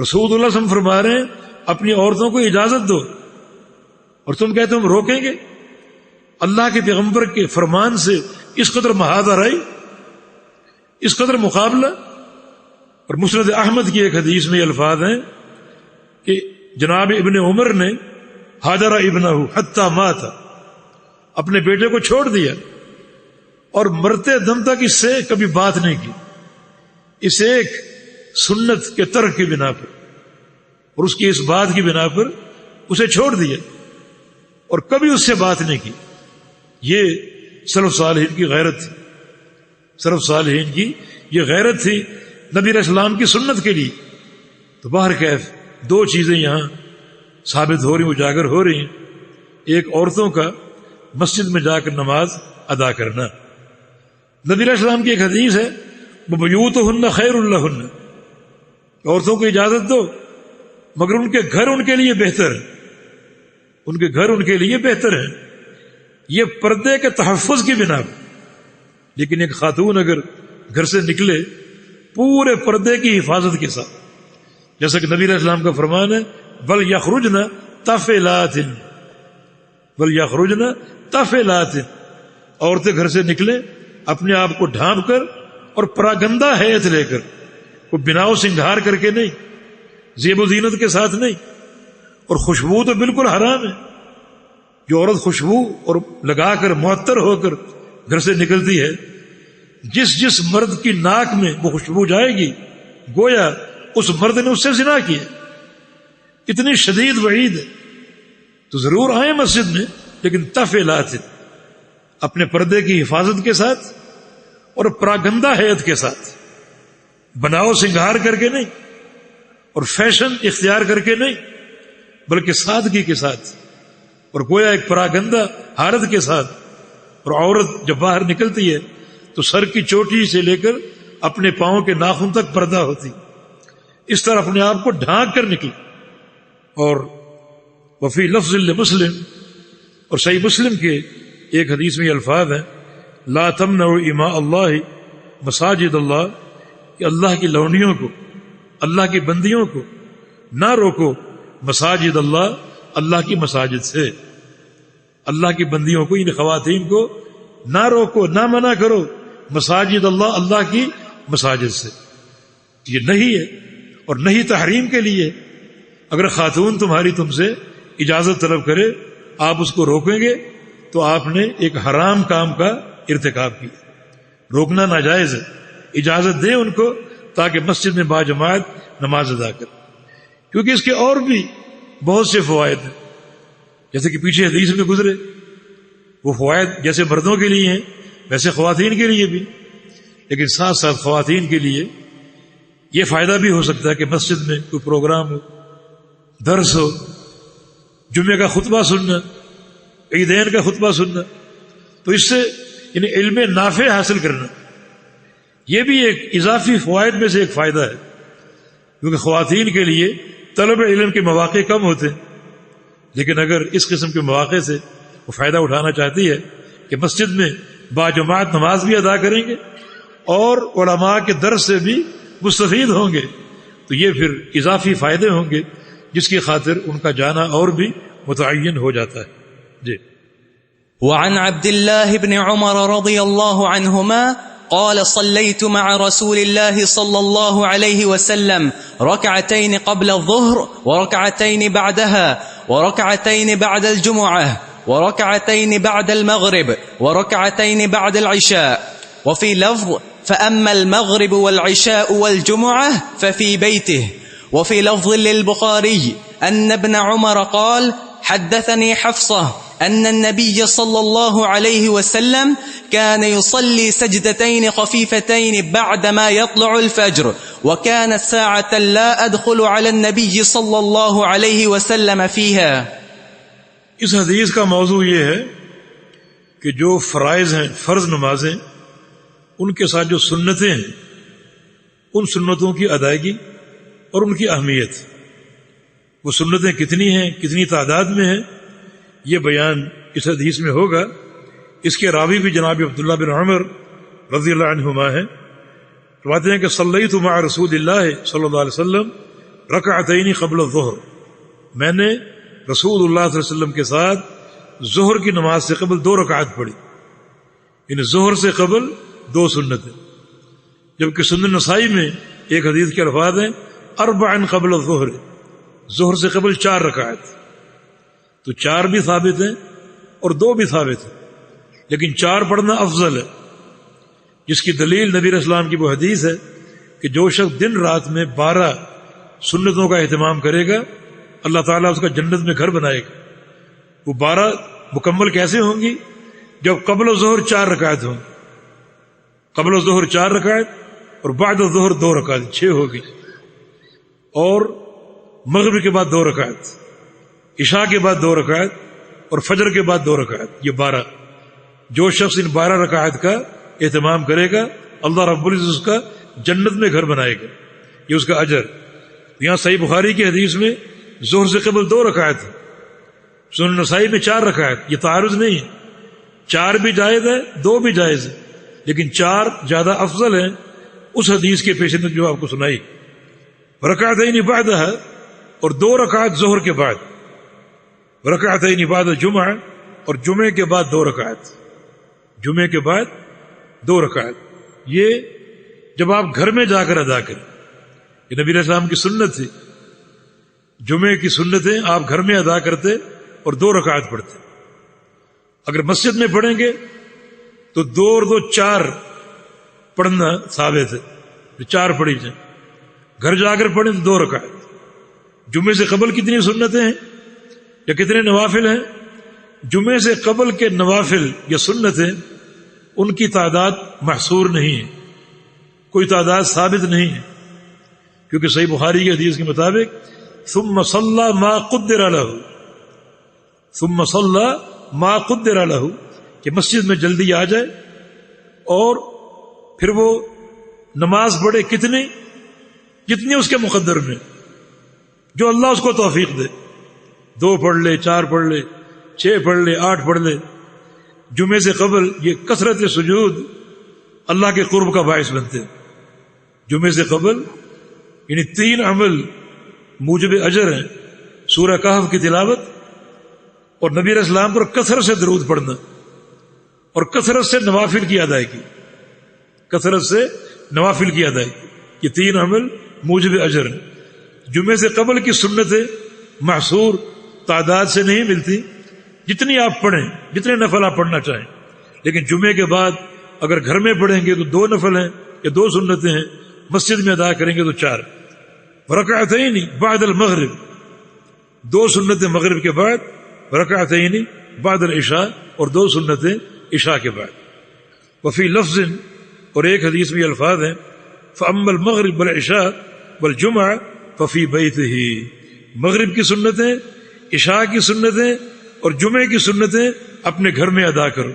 رسول اللہ صلی اللہ علیہ وسلم فرما رہے ہیں اپنی عورتوں کو اجازت دو اور تم کہتے ہو ہم روکیں گے؟ اللہ کے پیغمبر کے فرمان سے اس قدر محاذرائی، اس قدر مقابلہ۔ اور مسند احمد کی ایک حدیث میں یہ الفاظ ہیں کہ جناب ابن عمر نے حاجر ابنہ حتی مات، اپنے بیٹے کو چھوڑ دیا اور مرتے دم تک اس سے کبھی بات نہیں کی، اس ایک سنت کے ترک کی بنا پر اور اس کی اس بات کی بنا پر اسے چھوڑ دیا اور کبھی اس سے بات نہیں کی۔ یہ سلف صالحین کی غیرت تھی، سلف صالحین کی یہ غیرت تھی نبی علیہ السلام کی سنت کے لیے۔ تو باہر کیف دو چیزیں یہاں ثابت ہو رہی ہیں، اجاگر ہو رہی ہیں۔ ایک عورتوں کا مسجد میں جا کر نماز ادا کرنا۔ نبی علیہ السلام کی ایک حدیث ہے وَبُيُوتُهُنَّ خَيْرٌ لَهُنَّ، عورتوں کو اجازت دو مگر ان کے گھر ان کے لیے بہتر ہے، ان کے گھر ان کے لیے بہتر ہے۔ یہ پردے کے تحفظ کی بنا پر۔ لیکن ایک خاتون اگر گھر سے نکلے پورے پردے کی حفاظت کے ساتھ، جیسا کہ نبی علیہ السلام کا فرمان ہے وَلْيَخْرُجْنَ تَفِلَاتٍ، وَلْيَخْرُجْنَ تَفِلَاتٍ، عورتیں گھر سے نکلیں اپنے آپ کو ڈھانپ کر اور پراگندہ حیت لے کر، وہ بناؤ سنگھار کر کے نہیں، زیب و زینت کے ساتھ نہیں۔ اور خوشبو تو بالکل حرام ہے۔ جو عورت خوشبو اور لگا کر معطر ہو کر گھر سے نکلتی ہے، جس مرد کی ناک میں وہ خوشبو جائے گی گویا اس مرد نے اس سے زنا کیا۔ اتنی شدید وعید ہے۔ تو ضرور آئیں مسجد میں لیکن تفعیلات، اپنے پردے کی حفاظت کے ساتھ اور پراگندہ حیت کے ساتھ، بناؤ سنگھار کر کے نہیں اور فیشن اختیار کر کے نہیں، بلکہ سادگی کے ساتھ اور گویا ایک پراگندہ حالت کے ساتھ۔ اور عورت جب باہر نکلتی ہے تو سر کی چوٹی سے لے کر اپنے پاؤں کے ناخن تک پردہ ہوتی، اس طرح اپنے آپ کو ڈھانک کر نکلی۔ اور وفی لفظ مسلم، اور صحیح مسلم کے ایک حدیث میں یہ الفاظ ہیں لا تمنعوا اماء اللہ مساجد اللہ، کہ اللہ کی لونیوں کو، اللہ کی بندیوں کو نہ روکو مساجد اللہ، اللہ کی مساجد سے۔ اللہ کی بندیوں کو، ان خواتین کو نہ روکو، نہ منع کرو مساجد اللہ، اللہ کی مساجد سے۔ یہ نہیں ہے اور نہیں تحریم کے لیے۔ اگر خاتون تمہاری تم سے اجازت طلب کرے، آپ اس کو روکیں گے تو آپ نے ایک حرام کام کا ارتکاب کیا۔ روکنا ناجائز ہے، اجازت دیں ان کو تاکہ مسجد میں باجماعت نماز ادا کریں، کیونکہ اس کے اور بھی بہت سے فوائد ہیں، جیسے کہ پیچھے حدیث میں گزرے۔ وہ فوائد جیسے مردوں کے لیے ہیں ویسے خواتین کے لیے بھی، لیکن ساتھ ساتھ خواتین کے لیے یہ فائدہ بھی ہو سکتا ہے کہ مسجد میں کوئی پروگرام ہو، درس ہو، جمعے کا خطبہ سننا، عیدین کا خطبہ سننا، تو اس سے یعنی علم نافع حاصل کرنا، یہ بھی ایک اضافی فوائد میں سے ایک فائدہ ہے۔ کیونکہ خواتین کے لیے طلب علم کے مواقع کم ہوتے ہیں، لیکن اگر اس قسم کے مواقع سے وہ فائدہ اٹھانا چاہتی ہے کہ مسجد میں باجماعت نماز بھی ادا کریں گے اور علماء کے درس سے بھی مستفید ہوں گے، تو یہ پھر اضافی فائدے ہوں گے جس کی خاطر ان کا جانا اور بھی متعین ہو جاتا ہے۔ جی۔ وعن عبد الله بن عمر رضي الله عنهما قال صليت مع رسول الله صلى الله عليه وسلم ركعتين قبل الظهر وركعتين بعدها وركعتين بعد الجمعة وركعتين بعد المغرب وركعتين بعد العشاء، وفي لفظ فأما المغرب والعشاء والجمعة ففي بيته، وفي لفظ للبخاري أن ابن عمر قال حدثني حفصة أن النبي صلى الله عليه وسلم كان يصلي سجدتين خفيفتين بعدما يطلع الفجر، وكانت ساعة لا أدخل على النبي صلى الله عليه وسلم فيها۔ اس حدیث کا موضوع یہ ہے کہ جو فرائض ہیں، فرض نمازیں، ان کے ساتھ جو سنتیں ہیں، ان سنتوں کی ادائیگی اور ان کی اہمیت۔ وہ سنتیں کتنی ہیں، کتنی تعداد میں ہیں، یہ بیان اس حدیث میں ہوگا۔ اس کے راوی بھی جناب عبداللہ بن عمر رضی اللہ عنہما ہیں، فرماتے ہیں کہ صلیت مع رسول اللہ صلی اللہ علیہ وسلم رکعتین قبل الظہر، میں نے رسول اللہ صلی اللہ علیہ وسلم کے ساتھ ظہر کی نماز سے قبل 2 رکعت پڑھی، یعنی ظہر سے قبل 2 سنتیں، جبکہ سنن نسائی میں ایک حدیث کے الفاظ ہیں اربع قبل الظہر، ظہر سے قبل 4 رکعت، تو 4 بھی ثابت ہیں اور 2 بھی ثابت ہیں، لیکن 4 پڑھنا افضل ہے، جس کی دلیل نبی علیہ السلام کی وہ حدیث ہے کہ جو شخص دن رات میں 12 سنتوں کا اہتمام کرے گا اللہ تعالیٰ اس کا جنت میں گھر بنائے گا۔ وہ 12 مکمل کیسے ہوں گی؟ جب قبل الظہر 4 رکعت ہوں، قبل الظہر 4 رکعت اور بعد الظہر 2 رکعت، 6 ہوگی، اور مغرب کے بعد 2 رکعت، عشاء کے بعد 2 رکعت اور فجر کے بعد 2 رکعت، یہ 12۔ جو شخص ان 12 رکعت کا اہتمام کرے گا اللہ رب العزت اس کا جنت میں گھر بنائے گا، یہ اس کا اجر۔ یہاں صحیح بخاری کی حدیث میں ظہر سے قبل 2 رکعت ہے، سنن نسائی میں 4 رکعت، یہ تعارض نہیں ہے، 4 بھی جائز ہے 2 بھی جائز ہے، لیکن 4 زیادہ افضل ہے اس حدیث کے پیش نظر جو آپ کو سنائی۔ رکعتین بعدها، اور 2 رکعت ظہر کے بعد، رکعتین بعد الجمعہ، اور جمعے کے بعد 2 رکعت، جمعے کے بعد 2 رکعت، یہ جب آپ گھر میں جا کر ادا کریں، یہ نبی علیہ السلام کی سنت تھی، جمعے کی سنتیں آپ گھر میں ادا کرتے اور 2 رکعت پڑھتے۔ اگر مسجد میں پڑھیں گے تو 2 اور 2 4 پڑھنا ثابت ہے، 4 پڑھی جائیں، گھر جا کر پڑھیں تو 2 رکعت۔ جمعے سے قبل کتنی سنتیں ہیں یا کتنے نوافل ہیں؟ جمعے سے قبل کے نوافل یا سنتیں ان کی تعداد محصور نہیں ہے، کوئی تعداد ثابت نہیں ہے، کیونکہ صحیح بخاری کی حدیث کے مطابق ثم صلی ما قدر له، ثم صلی ما قدر له، کہ مسجد میں جلدی آ جائے اور پھر وہ نماز پڑھے کتنی، جتنی اس کے مقدر میں، جو اللہ اس کو توفیق دے، 2 پڑھ لے، 4 پڑھ لے، 6 پڑھ لے، 8 پڑھ لے۔ جمعے سے قبل یہ کثرت سجود اللہ کے قرب کا باعث بنتے ہیں۔ جمعے سے قبل یعنی 3 عمل موجب اجر ہیں، سورہ کہف کی تلاوت اور نبی علیہ السلام پر کثرت سے درود پڑھنا اور کثرت سے نوافل کی ادائیگی، کثرت سے نوافل کی ادائیگی، یہ 3 عمل موجب اجر ہیں۔ جمعے سے قبل کی سنتیں محصور تعداد سے نہیں ملتی، جتنی آپ پڑھیں، جتنے نفل آپ پڑھنا چاہیں، لیکن جمعے کے بعد اگر گھر میں پڑھیں گے تو 2 نفل ہیں یا 2 سنتیں ہیں، مسجد میں ادا کریں گے تو 4۔ رکعتین بعد المغرب، 2 سنتیں مغرب کے بعد، رکعتین بعد العشاء، اور 2 سنتیں عشاء کے بعد۔ وفی لفظ، اور ایک حدیث میں الفاظ ہیں فاما المغرب والعشاء والجمعہ ففی بیتہ، مغرب کی سنتیں، عشاء کی سنتیں اور جمعے کی سنتیں اپنے گھر میں ادا کرو،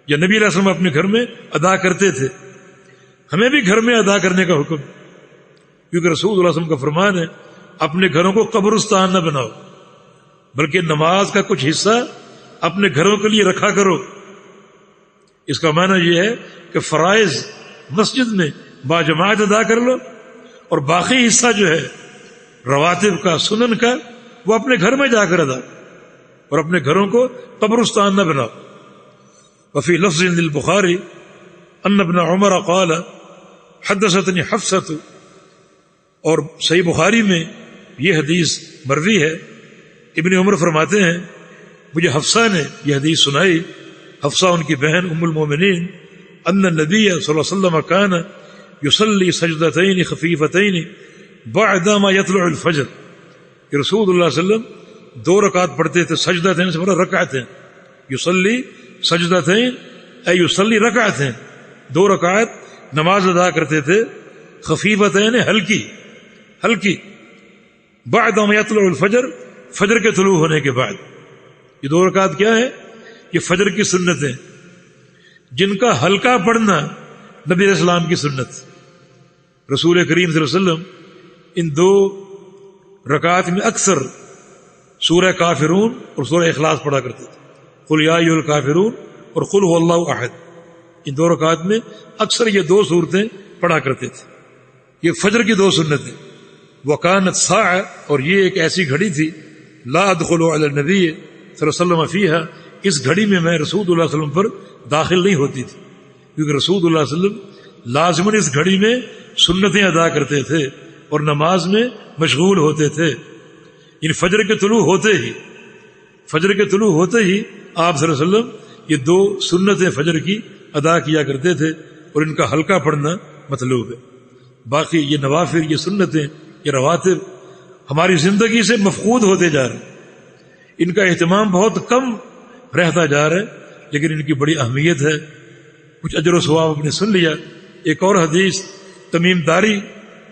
یا نبی علیہ السلام اپنے گھر میں ادا کرتے تھے، ہمیں بھی گھر میں ادا کرنے کا حکم، کیونکہ رسول اللہ علیہ وسلم کا فرمان ہے اپنے گھروں کو قبرستان نہ بناؤ، بلکہ نماز کا کچھ حصہ اپنے گھروں کے لیے رکھا کرو۔ اس کا معنی یہ ہے کہ فرائض مسجد میں باجماعت ادا کر لو، اور باقی حصہ جو ہے رواتب کا، سنن کا، وہ اپنے گھر میں جا کر ادا، اور اپنے گھروں کو قبرستان نہ بناؤ۔ وفی لفظ للبخاری ان ابن عمر قال حدثتنی حفصۃ، اور صحیح بخاری میں یہ حدیث مروی ہے، ابن عمر فرماتے ہیں مجھے حفصہ نے یہ حدیث سنائی، حفصہ ان کی بہن ام المومنین، ان النبی صلی اللہ علیہ وسلم کان یصلی سجدتین خفیفتین بعد ما یطلع الفجر، کہ رسول اللہ صلی اللہ علیہ وسلم 2 رکعت پڑھتے تھے، سجدتین سے مراد رکعتیں، یصلی سجدتین اے یصلی رکعتیں، 2 رکعت نماز ادا کرتے تھے، خفیفتین ہلکی ہلکی، بعد ما یطلع الفجر، فجر کے طلوع ہونے کے بعد۔ یہ 2 رکعت کیا ہے؟ یہ فجر کی سنتیں، جن کا ہلکا پڑھنا نبی علیہ السلام کی سنت۔ رسول کریم صلی اللہ علیہ وسلم ان 2 رکعت میں اکثر سورہ کافرون اور سورہ اخلاص پڑھا کرتے تھے، قل یا ایھا الکافرون اور قل هو اللہ احد، ان 2 رکعات میں اکثر یہ 2 صورتیں پڑھا کرتے تھے. یہ فجر کی 2 سنتیں. وکانت ساعہ، اور یہ ایک ایسی گھڑی تھی، لا ادخل علی النبی صلی اللہ علیہ وسلم فیہا، اس گھڑی میں میں رسول اللہ صلی اللہ علیہ وسلم پر داخل نہیں ہوتی تھی، کیونکہ رسول اللہ صلی اللہ علیہ وسلم لازماً اس گھڑی میں سنتیں ادا کرتے تھے اور نماز میں مشغول ہوتے تھے. ان فجر کے طلوع ہوتے ہی آپ صلی اللہ علیہ وسلم یہ 2 سنتیں فجر کی ادا کیا کرتے تھے، اور ان کا ہلکا پڑھنا مطلوب ہے. باقی یہ نوافل، یہ سنتیں، یہ رواتب ہماری زندگی سے مفقود ہوتے جا رہے ہیں. ان کا اہتمام بہت کم رہتا جا رہا ہے، لیکن ان کی بڑی اہمیت ہے. کچھ اجر و ثواب آپ نے سن لیا. ایک اور حدیث تمیم داری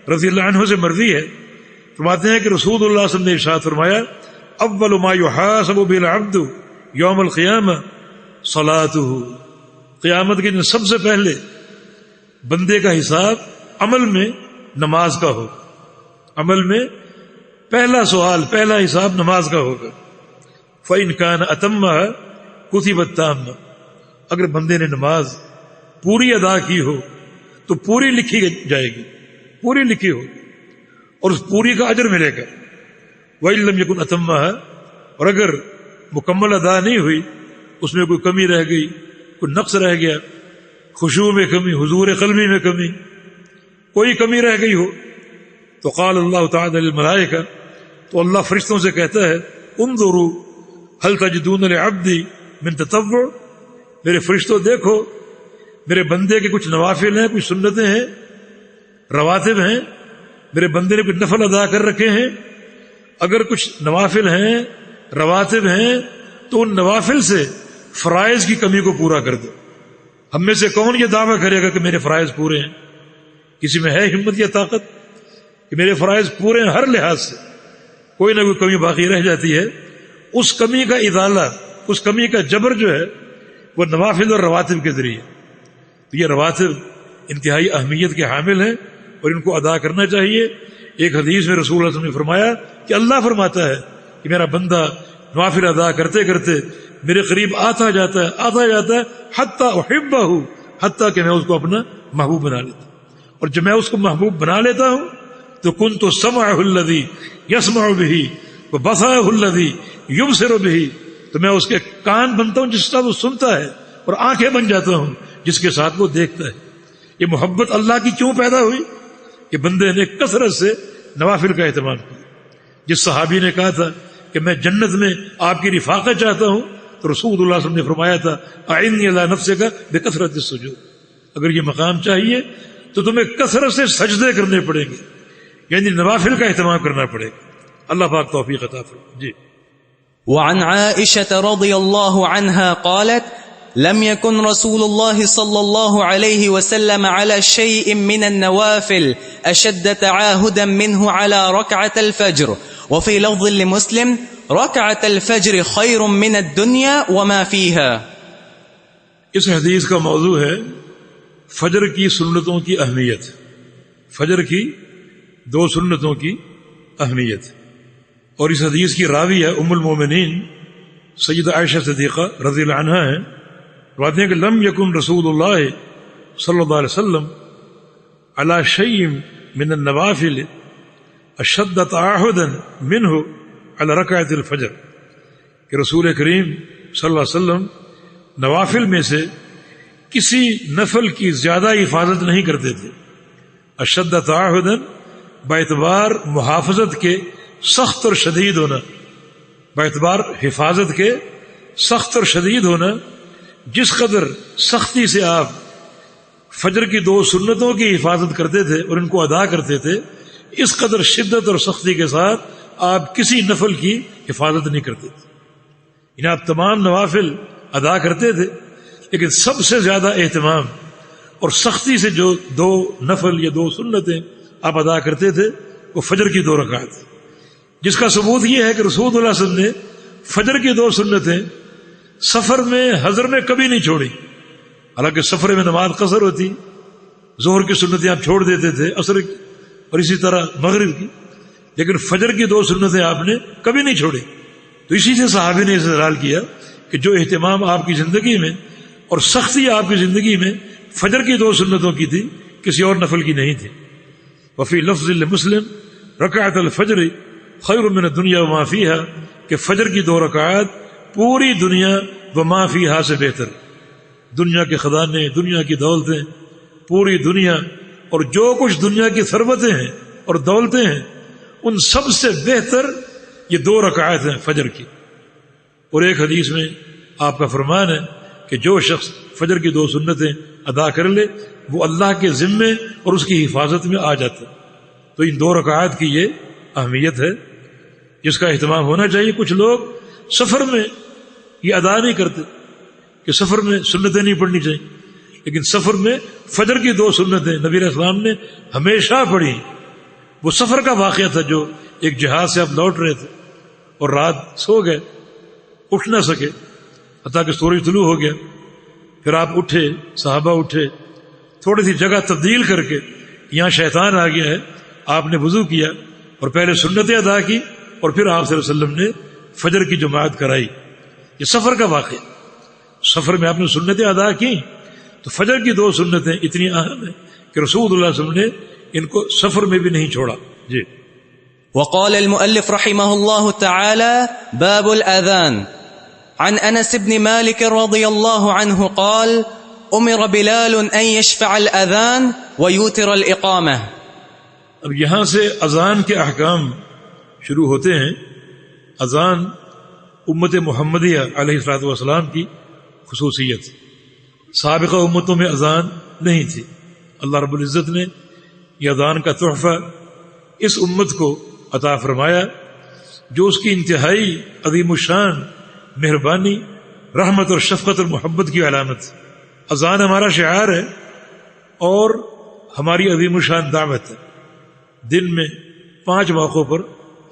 رضی اللہ عنہ سے مروی ہے، فرماتے ہیں کہ رسول اللہ صلی اللہ علیہ وسلم نے ارشاد فرمایا، اول ما یحاسب به العبد یوم القیامہ صلاته، قیامت کے دن سب سے پہلے بندے کا حساب عمل میں نماز کا ہوگا. عمل میں پہلا سوال، پہلا حساب نماز کا ہوگا. فإن كان أتمها كتبت تامہ، اگر بندے نے نماز پوری ادا کی ہو تو پوری لکھی جائے گی، پوری لکھی ہو، اور اس پوری کا اجر ملے گا. وإن لم يكن أتمها، اور اگر مکمل ادا نہیں ہوئی، اس میں کوئی کمی رہ گئی، کوئی نقص رہ گیا، خشوع میں کمی، حضور قلبی میں کمی، کوئی کمی رہ گئی ہو، تو قال اللہ تعالی للملائکہ، تو اللہ فرشتوں سے کہتا ہے، انظروا هل تجدون لعبدی من تطوع، میرے فرشتوں دیکھو میرے بندے کے کچھ نوافل ہیں، کچھ سنتیں ہیں، رواتب ہیں، میرے بندے نے کچھ نفل ادا کر رکھے ہیں. اگر کچھ نوافل ہیں، رواتب ہیں، تو ان نوافل سے فرائض کی کمی کو پورا کر دو. ہم میں سے کون یہ دعویٰ کرے گا کہ میرے فرائض پورے ہیں؟ کسی میں ہے ہمت یا طاقت کہ میرے فرائض پورے ہیں؟ ہر لحاظ سے کوئی نہ کوئی کمی باقی رہ جاتی ہے. اس کمی کا ازالہ، اس کمی کا جبر جو ہے وہ نوافل اور رواتب کے ذریعے. تو یہ رواتب انتہائی اہمیت کے حامل ہیں اور ان کو ادا کرنا چاہیے. ایک حدیث میں رسول اللہ صلی اللہ علیہ وسلم نے فرمایا کہ اللہ فرماتا ہے کہ میرا بندہ نوافل ادا کرتے کرتے میرے قریب آتا جاتا ہے حتی احبہ، حتیٰ کہ میں اس کو اپنا محبوب بنا لیتا ہوں. اور جب میں اس کو محبوب بنا لیتا ہوں تو کنت سمعہ الذی یسمع بہ وبصرہ الذی یبصر بہ، تو میں اس کے کان بنتا ہوں جس کا وہ سنتا ہے، اور آنکھیں بن جاتا ہوں جس کے ساتھ وہ دیکھتا ہے. یہ محبت اللہ کی کیوں پیدا ہوئی؟ کہ بندے نے کثرت سے نوافل کا اہتمام کیا. جس صحابی نے کہا تھا کہ میں جنت میں آپ کی رفاقت چاہتا ہوں، تو رسول اللہ صلی اللہ علیہ وسلم نے فرمایا تھا اعنی علی نفسک بکثرۃ السجود، اگر یہ مقام چاہیے تو تمہیں کثرت سے سجدے کرنے پڑیں گے، یعنی نوافل کا اہتمام کرنا پڑے گا. اللہ پاک توفیق عطا فرمائے. جی. وعن عائشة رضي الله عنها قالت لم يكن رسول الله صلى الله عليه وسلم على شيء من النوافل أشد تعاهدا منه على ركعة الفجر، وفي لفظ لمسلم ركعة الفجر خير من الدنيا وما فيها. اس حدیث کا موضوع ہے فجر کی سنتوں کی اہمیت، فجر کی 2 سنتوں کی اہمیت. اور اس حدیث کی راوی ہے ام المومنین سیدہ عائشہ صدیقہ رضی اللہ عنہا ہیں. فرماتے ہیں کہ لم یکن رسول اللہ صلی اللہ علیہ وسلم علی شیء من النوافل اشد تعاہدا منہ علی رکعۃ الفجر، کہ رسول کریم صلی اللہ علیہ وسلم نوافل میں سے کسی نفل کی زیادہ حفاظت نہیں کرتے تھے. اشد تعاہدا باعتبار محافظت کے سخت اور شدید ہونا، باعتبار حفاظت کے سخت اور شدید ہونا. جس قدر سختی سے آپ فجر کی 2 سنتوں کی حفاظت کرتے تھے اور ان کو ادا کرتے تھے، اس قدر شدت اور سختی کے ساتھ آپ کسی نفل کی حفاظت نہیں کرتے تھے. یعنی آپ تمام نوافل ادا کرتے تھے، لیکن سب سے زیادہ اہتمام اور سختی سے جو 2 نفل یا 2 سنتیں آپ ادا کرتے تھے وہ فجر کی 2 رکعت، جس کا ثبوت یہ ہے کہ رسول اللہ صلی اللہ علیہ وسلم نے فجر کی 2 سنتیں سفر میں حضر میں کبھی نہیں چھوڑی. حالانکہ سفر میں نماز قصر ہوتی، ظہر کی سنتیں آپ چھوڑ دیتے تھے، عصر کی اور اسی طرح مغرب کی، لیکن فجر کی 2 سنتیں آپ نے کبھی نہیں چھوڑی. تو اسی سے صحابی نے استدلال کیا کہ جو اہتمام آپ کی زندگی میں اور سختی آپ کی زندگی میں فجر کی 2 سنتوں کی تھی، کسی اور نفل کی نہیں تھی. وفی لفظ مسلم رکعت الفجر خیر من الدنیا وما فیہا، کہ فجر کی 2 رکعات پوری دنیا وما فیہا سے بہتر. دنیا کے خزانے، دنیا کی دولتیں، پوری دنیا اور جو کچھ دنیا کی ثروتیں ہیں اور دولتیں ہیں، ان سب سے بہتر یہ 2 رکعات ہیں فجر کی. اور ایک حدیث میں آپ کا فرمان ہے کہ جو شخص فجر کی 2 سنتیں ادا کر لے وہ اللہ کے ذمے اور اس کی حفاظت میں آ جاتا. تو ان 2 رکعات کی یہ اہمیت ہے جس کا اہتمام ہونا چاہیے. کچھ لوگ سفر میں یہ ادا نہیں کرتے کہ سفر میں سنتیں نہیں پڑھنی چاہیے، لیکن سفر میں فجر کی 2 سنتیں نبی علیہ السلام نے ہمیشہ پڑھی. وہ سفر کا واقعہ تھا جو ایک جہاز سے آپ لوٹ رہے تھے اور رات سو گئے، اٹھ نہ سکے حتیٰ کہ سورج طلوع ہو گیا. پھر آپ اٹھے، صحابہ اٹھے، تھوڑی سی جگہ تبدیل کر کے یہاں شیطان آ گیا ہے، آپ نے وضو کیا اور پہلے سنتیں ادا کی اور پھر آپ صلی اللہ علیہ وسلم نے فجر کی جماعت کرائی. یہ سفر کا واقعہ. سفر میں آپ نے سنتیں ادا کی تو فجر کی 2 سنتیں اتنی اہم ہیں کہ رسول اللہ صلی اللہ علیہ وسلم نے ان کو سفر میں بھی نہیں چھوڑا. جی. وقال المؤلف رحمه الله تعالى: باب الأذان. عن أنس بن مالك رضي الله عنه قال: أمر بلال أن يشفع الأذان ويوتر الإقامة. اب یہاں سے اذان کے احکام شروع ہوتے ہیں. اذان امت محمدیہ علیہ الصلوۃ والسلام کی خصوصیت. سابقہ امتوں میں اذان نہیں تھی. اللہ رب العزت نے یہ اذان کا تحفہ اس امت کو عطا فرمایا جو اس کی انتہائی عظیم الشان مہربانی، رحمت اور شفقت اور محبت کی علامت. اذان ہمارا شعار ہے اور ہماری عظیم الشان دعوت ہے. دن میں 5 موقعوں پر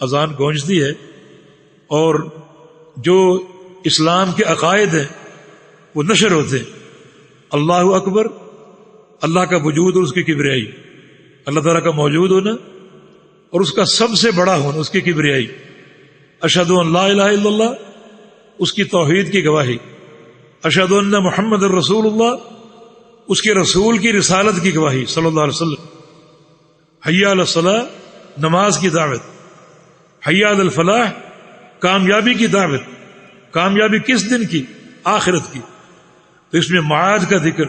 اذان گونجتی ہے اور جو اسلام کے عقائد ہیں وہ نشر ہوتے ہیں. اللہ اکبر، اللہ کا وجود اور اس کی کبریائی، اللہ تعالیٰ کا موجود ہونا اور اس کا سب سے بڑا ہونا، اس کی کبریائی. اشہد ان لا الہ الا اللہ، اس کی توحید کی گواہی. اشہد ان محمد الرسول اللہ، اس کے رسول کی رسالت کی گواہی صلی اللہ علیہ وسلم. حی علی الصلاۃ، نماز کی دعوت. حی علی الفلاح، کامیابی کی دعوت. کامیابی کس دن کی؟ آخرت کی. تو اس میں معاد کا ذکر،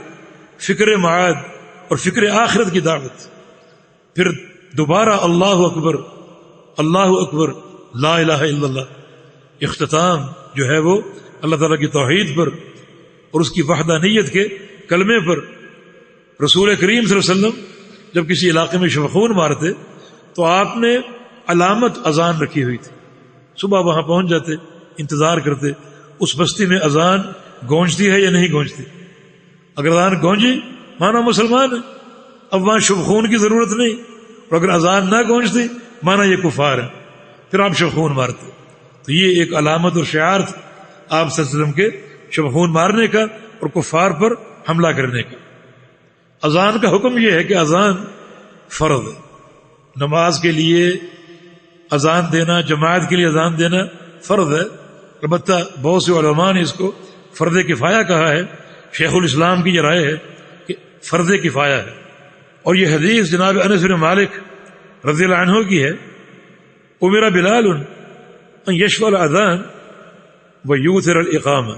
فکر معاد اور فکر آخرت کی دعوت. پھر دوبارہ اللہ اکبر، اللہ اکبر، لا الہ الا اللہ. اختتام جو ہے وہ اللہ تعالیٰ کی توحید پر اور اس کی وحدانیت کے کلمے پر. رسول کریم صلی اللہ علیہ وسلم جب کسی علاقے میں شبخون مارتے تو آپ نے علامت اذان رکھی ہوئی تھی. صبح وہاں پہنچ جاتے، انتظار کرتے اس بستی میں اذان گونجتی ہے یا نہیں گونجتی. اگر اذان گونجی مانا مسلمان ہے، اب وہاں شبخون کی ضرورت نہیں. اور اگر اذان نہ گونجتی مانا یہ کفار ہے، پھر آپ شبخون مارتے. تو یہ ایک علامت اور شعار تھا آپ صلی اللہ علیہ وسلم کے شبخون مارنے کا اور کفار پر حملہ کرنے کا. اذان کا حکم یہ ہے کہ اذان فرض ہے. نماز کے لیے اذان دینا، جماعت کے لیے اذان دینا فرض ہے. البتہ بہت سے علماء نے اس کو فرض کفایہ کہا ہے. شیخ الاسلام کی یہ رائے ہے کہ فرض کفایہ ہے. اور یہ حدیث جناب انس بن مالک رضی اللہ عنہ کی ہے. امر بلال ان یشفع الاذان ویوتر الاقامہ.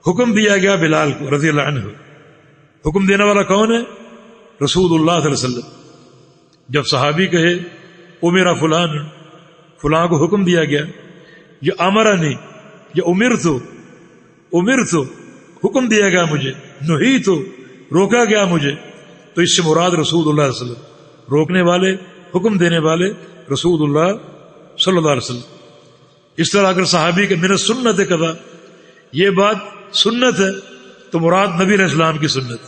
حکم دیا گیا بلال کو رضی اللہ عنہ. حکم دینے والا کون ہے؟ رسول اللہ صلی اللہ علیہ وسلم. جب صحابی کہے امر فلان، فلاں کو حکم دیا گیا، یہ امرنی، یہ امرت، حکم دیا گیا مجھے، نہیت، روکا گیا مجھے، تو اس سے مراد رسول اللہ صلی اللہ علیہ وسلم، روکنے والے، حکم دینے والے رسول اللہ صلی اللہ علیہ وسلم. اس طرح اگر صحابی کے من السنت کذا، یہ بات سنت ہے تو مراد نبی علیہ السلام کی سنت.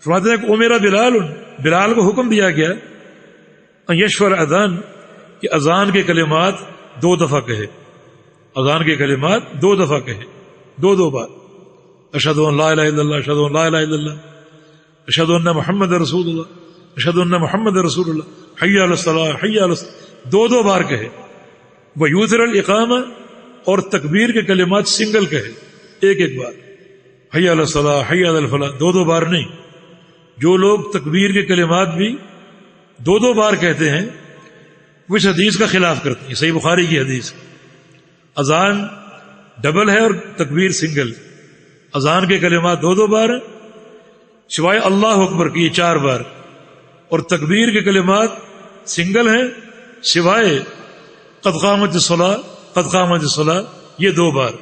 فرماتے ہیں کہ میرا بلال کو حکم دیا گیا یشفع الاذان، کہ اذان کے کلمات 2 دفعہ کہے. اذان کے کلمات 2 دفعہ کہے، 2 بار. اشہد ان لا الہ الا اللہ، اشہد ان لا الہ الا اللہ، اشہد ان محمد رسول اللہ، اشہد ان محمد رسول اللہ، حی علی الصلاۃ، حی علی الصلاۃ، 2 بار کہے. ویوتر الاقامہ، اور تکبیر کے کلمات سنگل کہے، ایک بار. حی علی الصلاح، حی علی الفلاح، دو دو بار نہیں. جو لوگ تکبیر کے کلمات بھی دو دو بار کہتے ہیں وہ اس حدیث کا خلاف کرتے ہیں. صحیح بخاری کی حدیث، اذان ڈبل ہے اور تکبیر سنگل. اذان کے کلمات دو دو بار ہیں سوائے اللہ اکبر کی 4 بار، اور تکبیر کے کلمات سنگل ہیں سوائے قد قامت الصلاۃ، قد قامت الصلاۃ، یہ 2 بار.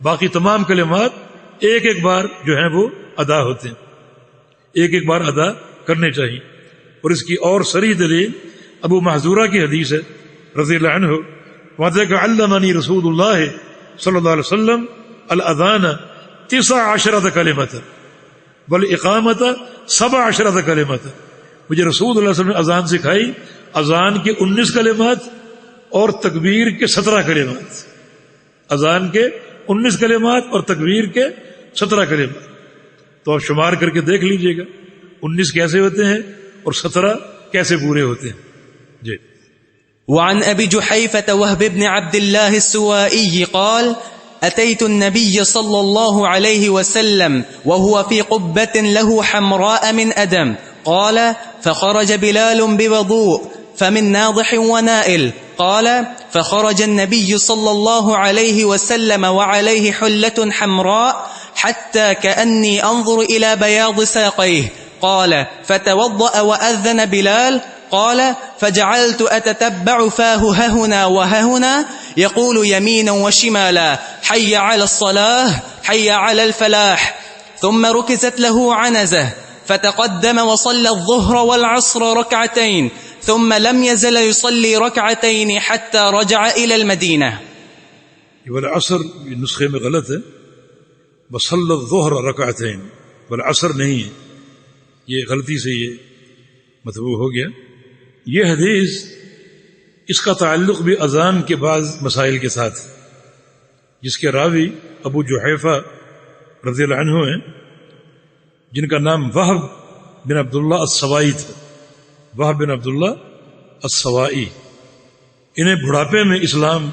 باقی تمام کلمات ایک ایک بار جو ہیں وہ ادا ہوتے ہیں، ایک ایک بار ادا کرنے چاہیے. اور اس کی اور صریح دلیل ابو محذورہ کی حدیث ہے رضی اللہ عنہ، وہاں کہ علمنی رسول اللہ صلی اللہ علیہ وسلم الاذان 19 کلمۃ والاقامۃ 17 کلمۃ. مجھے رسول اللہ صلی اللہ علیہ وسلم نے اذان سکھائی، اذان کے 19 کلمات اور تکبیر کے 17 کلمات. اذان کے 19 کلمات اور تکبیر کے 17 کلمات. تو آپ شمار کر کے دیکھ لیجئے گا 19 کیسے ہوتے ہیں اور 17 کیسے پورے ہوتے ہیں. جی. وعن أبي جحيفة وهب بن عبد الله السوائي قال أتيت النبي صلى الله عليه وسلم وهو في قبة له حمراء من أدم قال فخرج بلال بوضوء فمن ناضح ونائل قال فخرج النبي صلى الله عليه وسلم وعليه حلة حمراء حتى كأني أنظر إلى بياض ساقيه قال فتوضأ وأذن بلال قال فجعلت أتتبع فاه ههنا وههنا يقول يمينا وشمالا حي على الصلاة حي على الفلاح ثم ركزت له عنزة فتقدم وصلى الظهر والعصر ركعتين ثم لم يزل يصلي ركعتين حتى رجع إلى المدينة. والعصر نسخے میں غلط ہے، وصلى الظهر ركعتين، والعصر نہیں ہے، یہ غلطی سے یہ مطبوع ہو گیا. یہ حدیث اس کا تعلق بھی اذان کے بعض مسائل کے ساتھ، جس کے راوی ابو جحیفہ رضی اللہ عنہ ہیں، جن کا نام وہب بن عبداللہ السوائی تھا. وہب بن عبداللہ السوائی، انہیں بڑھاپے میں اسلام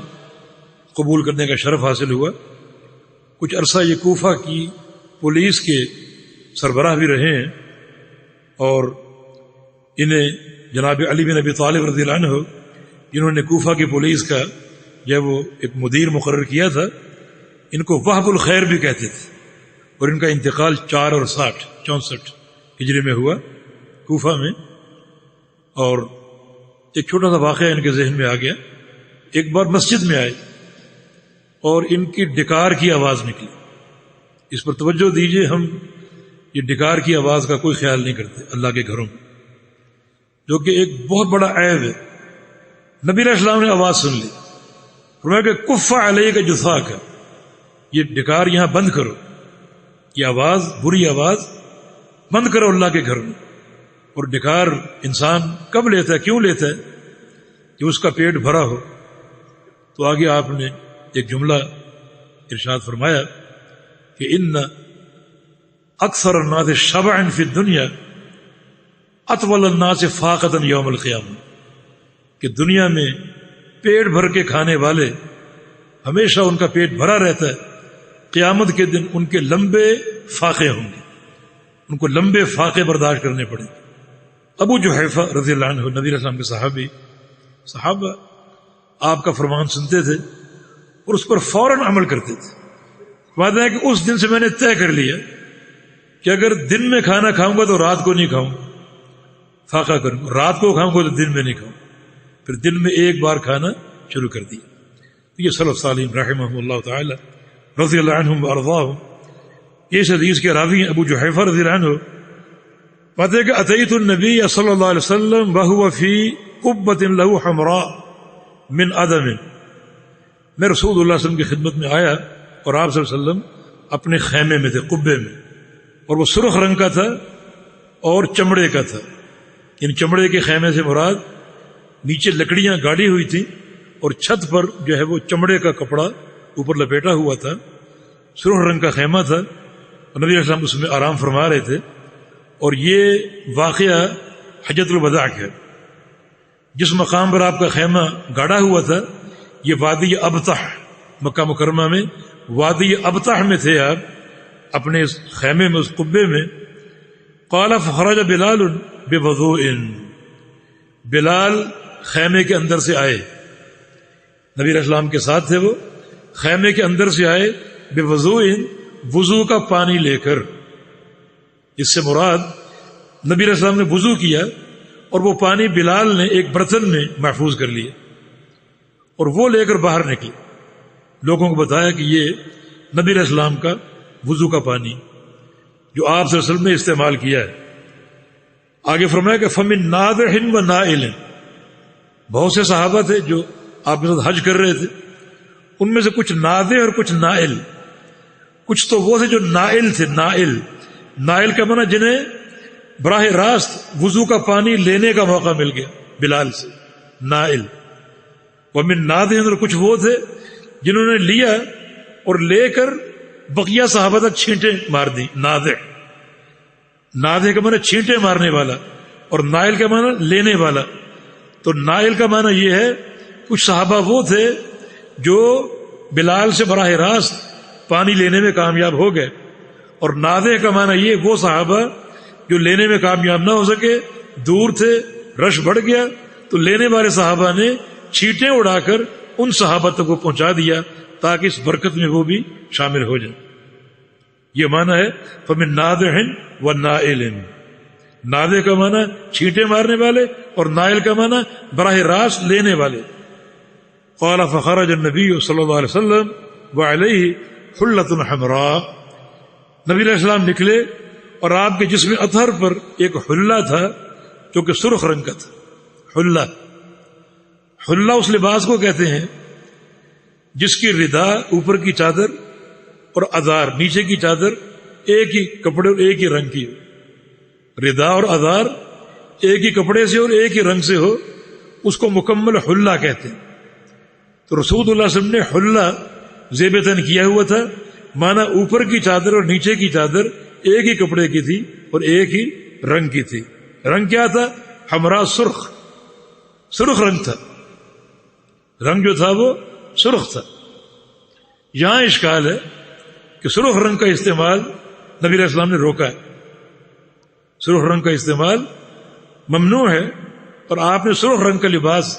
قبول کرنے کا شرف حاصل ہوا. کچھ عرصہ یہ کوفہ کی پولیس کے سربراہ بھی رہے ہیں، اور انہیں جناب علی بن ابی طالب رضی اللہ عنہ، جنہوں نے کوفہ کی پولیس کا جب وہ ایک مدیر مقرر کیا تھا، ان کو وہب الخیر بھی کہتے تھے. اور ان کا انتقال 4 اور 64 ہجری میں ہوا کوفہ میں. اور ایک چھوٹا سا واقعہ ان کے ذہن میں آ گیا. ایک بار مسجد میں آئے اور ان کی ڈکار کی آواز نکلی. اس پر توجہ دیجئے، ہم یہ ڈکار کی آواز کا کوئی خیال نہیں کرتے اللہ کے گھروں میں، جو کہ ایک بہت بڑا عیب ہے. نبی علیہ السلام نے آواز سن لی، فرمایا کہ کف علیک جثاک، یہ ڈکار یہاں بند کرو، یہ آواز، بری آواز بند کرو اللہ کے گھر میں. اور ڈکار انسان کب لیتا ہے، کیوں لیتا ہے؟ کہ اس کا پیٹ بھرا ہو. تو آگے آپ نے ایک جملہ ارشاد فرمایا کہ ان اکثر الناس شبعا فی الدنیا اطول الناس فاقتا یوم القیامہ، کہ دنیا میں پیٹ بھر کے کھانے والے ہمیشہ ان کا پیٹ بھرا رہتا ہے، قیامت کے دن ان کے لمبے فاقے ہوں گے، ان کو لمبے فاقے برداشت کرنے پڑیں گے. ابو جحیفہ رضی اللہ عنہ نبی علیہ السلام کے صحابہ آپ کا فرمان سنتے تھے اور اس پر فوراً عمل کرتے تھے. وعدہ ہے کہ اس دن سے میں نے طے کر لیا کہ اگر دن میں کھانا کھاؤں گا تو رات کو نہیں کھاؤں، فاقہ کروں گا، رات کو کھاؤں گا تو دن میں نہیں کھاؤں. پھر دن میں ایک بار کھانا شروع کر دیا. یہ سلف صالحین رحمہم اللہ تعالی رضی اللہ عنہم وارضاہم، یہ اس حدیث کے راوی ہیں ابو جحیفہ رضی اللہ عنہ. بات ہے کہ اتیت النبی صلی اللہ علیہ وسلم وہو فی قبۃ لہ حمراء من ادم، میں رسول اللہ صلی اللہ علیہ وسلم کی خدمت میں آیا اور آپ صلی اللہ علیہ وسلم اپنے خیمے میں تھے، قبے میں، اور وہ سرخ رنگ کا تھا اور چمڑے کا تھا. یعنی چمڑے کے خیمے سے مراد نیچے لکڑیاں گاڑی ہوئی تھیں اور چھت پر جو ہے وہ چمڑے کا کپڑا اوپر لپیٹا ہوا تھا، سرخ رنگ کا خیمہ تھا، اور نبی علیہ السلام اس میں آرام فرما رہے تھے. اور یہ واقعہ حجۃ الوداع ہے. جس مقام پر آپ کا خیمہ گاڑا ہوا تھا یہ وادی ابطح، مکہ مکرمہ میں وادی ابطح میں تھے آپ، اپنے اس خیمے میں، اس قبے میں. قال فخرج بلال بوضوء، بلال خیمے کے اندر سے آئے، نبی علیہ السلام کے ساتھ تھے، وہ خیمے کے اندر سے آئے بوضوء، وضو کا پانی لے کر. اس سے مراد نبی علیہ السلام نے وضو کیا اور وہ پانی بلال نے ایک برتن میں محفوظ کر لیا اور وہ لے کر باہر نکلے، لوگوں کو بتایا کہ یہ نبی علیہ السلام کا وضو کا پانی جو آپ صلی اللہ علیہ وسلم نے استعمال کیا ہے. آگے فرمایا کہ فمن ناضح و نائل، بہت سے صحابہ تھے جو آپ کے ساتھ حج کر رہے تھے، ان میں سے کچھ ناضح اور کچھ نائل. کچھ تو وہ تھے جو نائل تھے. نائل کا معنی جنہیں براہ راست وضو کا پانی لینے کا موقع مل گیا بلال سے، نائل. ومن ناضح، اور کچھ وہ تھے جنہوں نے لیا اور لے کر بقیہ صحابہ تک چھینٹیں مار دی. ناضح کا معنی چھینٹیں مارنے والا اور نائل کا معنی لینے والا. تو نائل کا معنی یہ ہے کچھ صحابہ وہ تھے جو بلال سے براہ راست پانی لینے میں کامیاب ہو گئے، اور ناضح کا معنی یہ وہ صحابہ جو لینے میں کامیاب نہ ہو سکے، دور تھے، رش بڑھ گیا، تو لینے والے صحابہ نے چھینٹیں اڑا کر ان صحابہ تک کو پہنچا دیا تاکہ اس برکت میں وہ بھی شامل ہو جائیں. یہ معنی ہے فمن ناضح و نائل. ناضح کا معنی چھینٹیں مارنے والے اور نائل کا معنی براہ راست لینے والے. قال فخرج النبی صلی اللہ علیہ وسلم وعلیہ حلۃ حمراء، نبی علیہ السلام نکلے اور آپ کے جسم اطہر پر ایک حلہ تھا جو کہ سرخ رنگ کا تھا. حلہ اس لباس کو کہتے ہیں جس کی ردا اوپر کی چادر اور ازار نیچے کی چادر ایک ہی کپڑے اور ایک ہی رنگ کی ہو. ردا اور ازار ایک ہی کپڑے سے اور ایک ہی رنگ سے ہو، اس کو مکمل حلہ کہتے ہیں. تو رسول اللہ صلی اللہ علیہ وسلم نے حلہ زیب تن کیا ہوا تھا، مانا اوپر کی چادر اور نیچے کی چادر ایک ہی کپڑے کی تھی اور ایک ہی رنگ کی تھی. رنگ کیا تھا؟ حمراء، سرخ رنگ تھا. رنگ جو تھا وہ سرخ تھا. یہاں اشکال ہے کہ سرخ رنگ کا استعمال نبی علیہ السلام نے روکا ہے. سرخ رنگ کا استعمال ممنوع ہے اور آپ نے سرخ رنگ کا لباس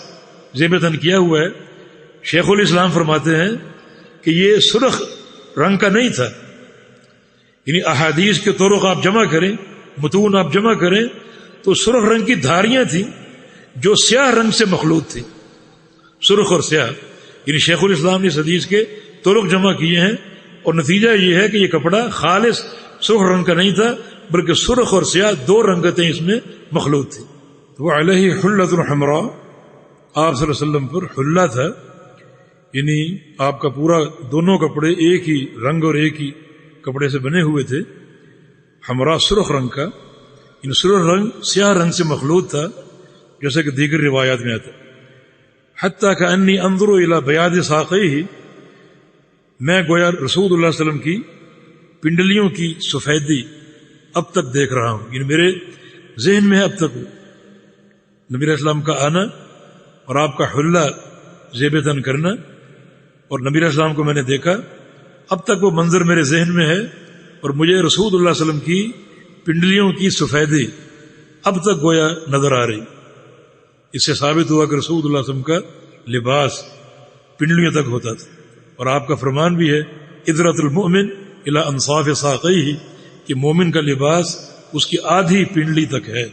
زیب تن کیا ہوا ہے. شیخ الاسلام فرماتے ہیں کہ یہ سرخ رنگ کا نہیں تھا، یعنی احادیث کے طرق آپ جمع کریں، متون آپ جمع کریں تو سرخ رنگ کی دھاریاں تھیں جو سیاہ رنگ سے مخلوط تھی. سرخ اور سیاہ، یعنی شیخ الاسلام نے اس حدیث کے طرق جمع کیے ہیں اور نتیجہ یہ ہے کہ یہ کپڑا خالص سرخ رنگ کا نہیں تھا بلکہ سرخ اور سیاہ دو رنگتیں اس میں مخلوط تھیں. وہ علیہ حلۃ حمراء، آپ صلی اللہ علیہ وسلم پر حلہ تھا، یعنی آپ کا پورا دونوں کپڑے ایک ہی رنگ اور ایک ہی کپڑے سے بنے ہوئے تھے. حمراء سرخ رنگ کا، ان سرخ رنگ سیاہ رنگ سے مخلوط تھا جیسے کہ دیگر روایات میں آتا. حتیٰ کہ انی انظر الی بیاض ساقیہ، میں گویا رسول اللہ صلی اللہ علیہ وسلم کی پنڈلیوں کی سفیدی اب تک دیکھ رہا ہوں، یعنی میرے ذہن میں ہے اب تک نبی علیہ السلام کا آنا اور آپ کا حلہ زیب تن کرنا، اور نبی علیہ السلام کو میں نے دیکھا، اب تک وہ منظر میرے ذہن میں ہے اور مجھے رسول اللہ صلی اللہ علیہ وسلم کی پنڈلیوں کی سفیدی اب تک گویا نظر آ رہی. اس سے ثابت ہوا کہ رسول اللہ صلی اللہ علیہ وسلم کا لباس پنڈلیوں تک ہوتا تھا، اور آپ کا فرمان بھی ہے اذرۃ المؤمن الی انصاف ساقیہ، کہ مومن کا لباس اس کی آدھی پنڈلی تک ہے.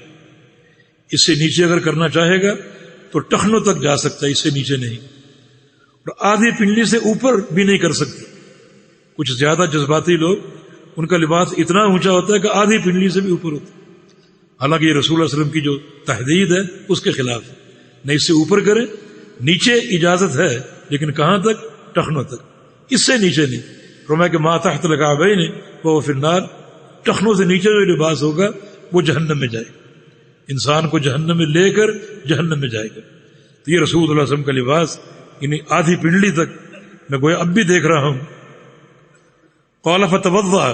اس سے نیچے اگر کرنا چاہے گا تو ٹخنوں تک جا سکتا ہے، اس سے نیچے نہیں، اور آدھی پنڈلی سے اوپر بھی نہیں کر سکتے. کچھ زیادہ جذباتی لوگ، ان کا لباس اتنا اونچا ہوتا ہے کہ آدھی پنڈلی سے بھی اوپر ہوتا ہے، حالانکہ یہ رسول اللہ علیہ وسلم کی جو تحدید ہے اس کے خلاف ہے. نہ اس سے اوپر کریں، نیچے اجازت ہے لیکن کہاں تک؟ ٹخنوں تک، اس سے نیچے نہیں. فرمایا کہ ما تحت الکعبین فہو فی النار، ٹخنوں سے نیچے جو لباس ہوگا وہ جہنم میں جائے گا، انسان کو جہنم میں لے کر جہنم میں جائے گا. تو یہ رسول اللہ علیہ وسلم کا لباس یعنی آدھی پنڈلی تک میں گویا اب بھی دیکھ رہا ہوں. قال فتوضأ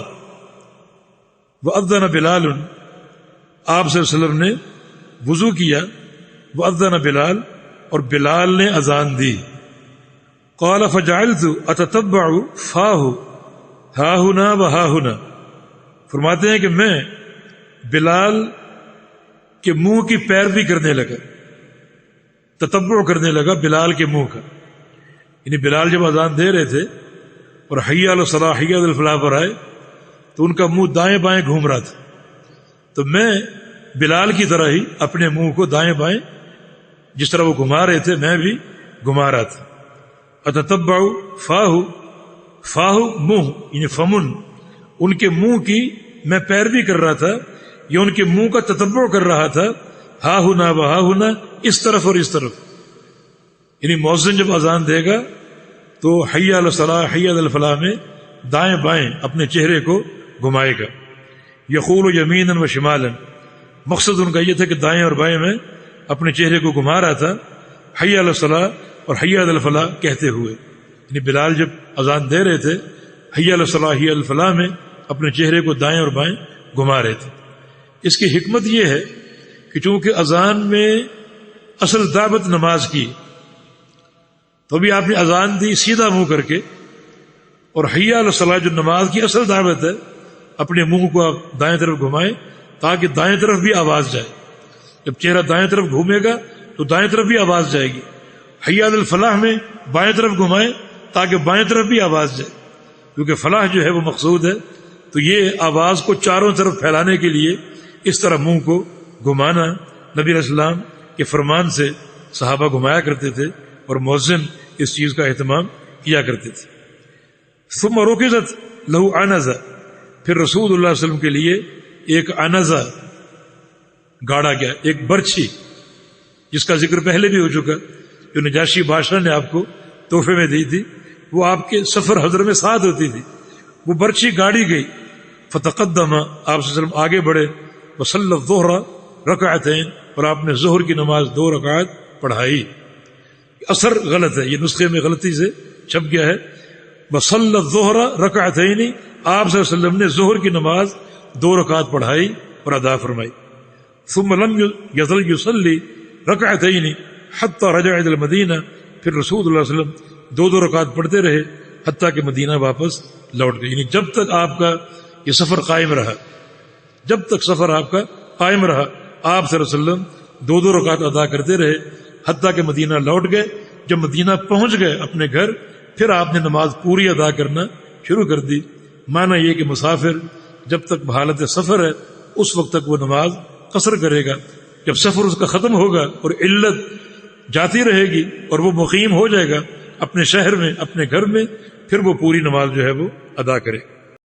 وأذن بلال، آپ صلی اللہ علیہ وسلم نے وضو کیا، وأذن بلال، اور بلال نے اذان دی. قال فجعلت اتتبع فاہ ہا ہنا و ہا ہنا، فرماتے ہیں کہ میں بلال کے منہ کی پیروی کرنے لگا، تتبع کرنے لگا بلال کے منہ کا. یعنی بلال جب اذان دے رہے تھے اور حی علی الصلاۃ حی علی الفلاح پر آئے تو ان کا منہ دائیں بائیں گھوم رہا تھا، تو میں بلال کی طرح ہی اپنے منہ کو دائیں بائیں جس طرح وہ گھما رہے تھے میں بھی گھما رہا تھا. اتتبع فاہ منہ یعنی فمن، ان کے منہ کی میں پیروی کر رہا تھا یا ان کے منہ کا تتبع کر رہا تھا، ہا ہونا و ہا ہونا، اس طرف اور اس طرف. یعنی مؤذن جب اذان دے گا تو حی علی الصلاۃ حی علی الفلاح میں دائیں بائیں اپنے چہرے کو گھمائے گا. یقول یمینا و شمالا، مقصد ان کا یہ تھا کہ دائیں اور بائیں میں اپنے چہرے کو گھما رہا تھا حی علی الصلاۃ اور حی علی الفلاح کہتے ہوئے. یعنی بلال جب اذان دے رہے تھے حی علی الصلاۃ حی علی الفلاح میں اپنے چہرے کو دائیں اور بائیں گھما رہے تھے. اس کی حکمت یہ ہے کہ چونکہ اذان میں اصل دعوت نماز کی، تو بھی آپ نے اذان دی سیدھا منہ کر کے، اور حی علی الصلاۃ جو نماز کی اصل دعوت ہے اپنے منہ کو آپ دائیں طرف گھمائیں تاکہ دائیں طرف بھی آواز جائے. جب چہرہ دائیں طرف گھومے گا تو دائیں طرف بھی آواز جائے گی. حی علی الفلاح میں بائیں طرف گھمائیں تاکہ بائیں طرف بھی آواز جائے، کیونکہ فلاح جو ہے وہ مقصود ہے. تو یہ آواز کو چاروں طرف پھیلانے کے لیے اس طرح منہ کو گھمانا نبی علیہ السلام کے فرمان سے صحابہ گھمایا کرتے تھے اور مؤذن اس چیز کا اہتمام کیا کرتے تھے. ثم رکزت لہو عنزہ، پھر رسول اللہ علیہ وسلم کے لیے ایک عنزہ گاڑا گیا، ایک برچھی جس کا ذکر پہلے بھی ہو چکا، جو نجاشی بادشاہ نے آپ کو تحفے میں دی تھی، وہ آپ کے سفر حضر میں ساتھ ہوتی تھی. وہ برچھی گاڑی گئی، فتقدم، آپ صلی اللہ علیہ وسلم آگے بڑھے، وصلی الظہر رکعتین، اور آپ نے ظہر کی نماز 2 رکعت پڑھائی. اثر غلط ہے، یہ نسخے میں غلطی سے چھپ گیا ہے. وصلی الظہر رکعتین، آپ صلی اللہ علیہ وسلم نے ظہر کی نماز 2 رکعت پڑھائی اور ادا فرمائی. ثم لم یزل یصلی رکعتین حتی رجع الی المدینہ، پھر رسول اللہ علیہ وسلم 2 رکعت پڑھتے رہے حتیٰ کہ مدینہ واپس لوٹ گئے. یعنی جب تک آپ کا یہ سفر قائم رہا، جب تک سفر آپ کا قائم رہا، آپ صلی اللہ علیہ وسلم 2 رکعت ادا کرتے رہے حتیٰ کہ مدینہ لوٹ گئے. جب مدینہ پہنچ گئے اپنے گھر، پھر آپ نے نماز پوری ادا کرنا شروع کر دی. معنی یہ کہ مسافر جب تک حالت سفر ہے اس وقت تک وہ نماز قصر کرے گا. جب سفر اس کا ختم ہوگا اور علت جاتی رہے گی اور وہ مقیم ہو جائے گا اپنے شہر میں، اپنے گھر میں، پھر وہ پوری نماز جو ہے وہ ادا کرے گا.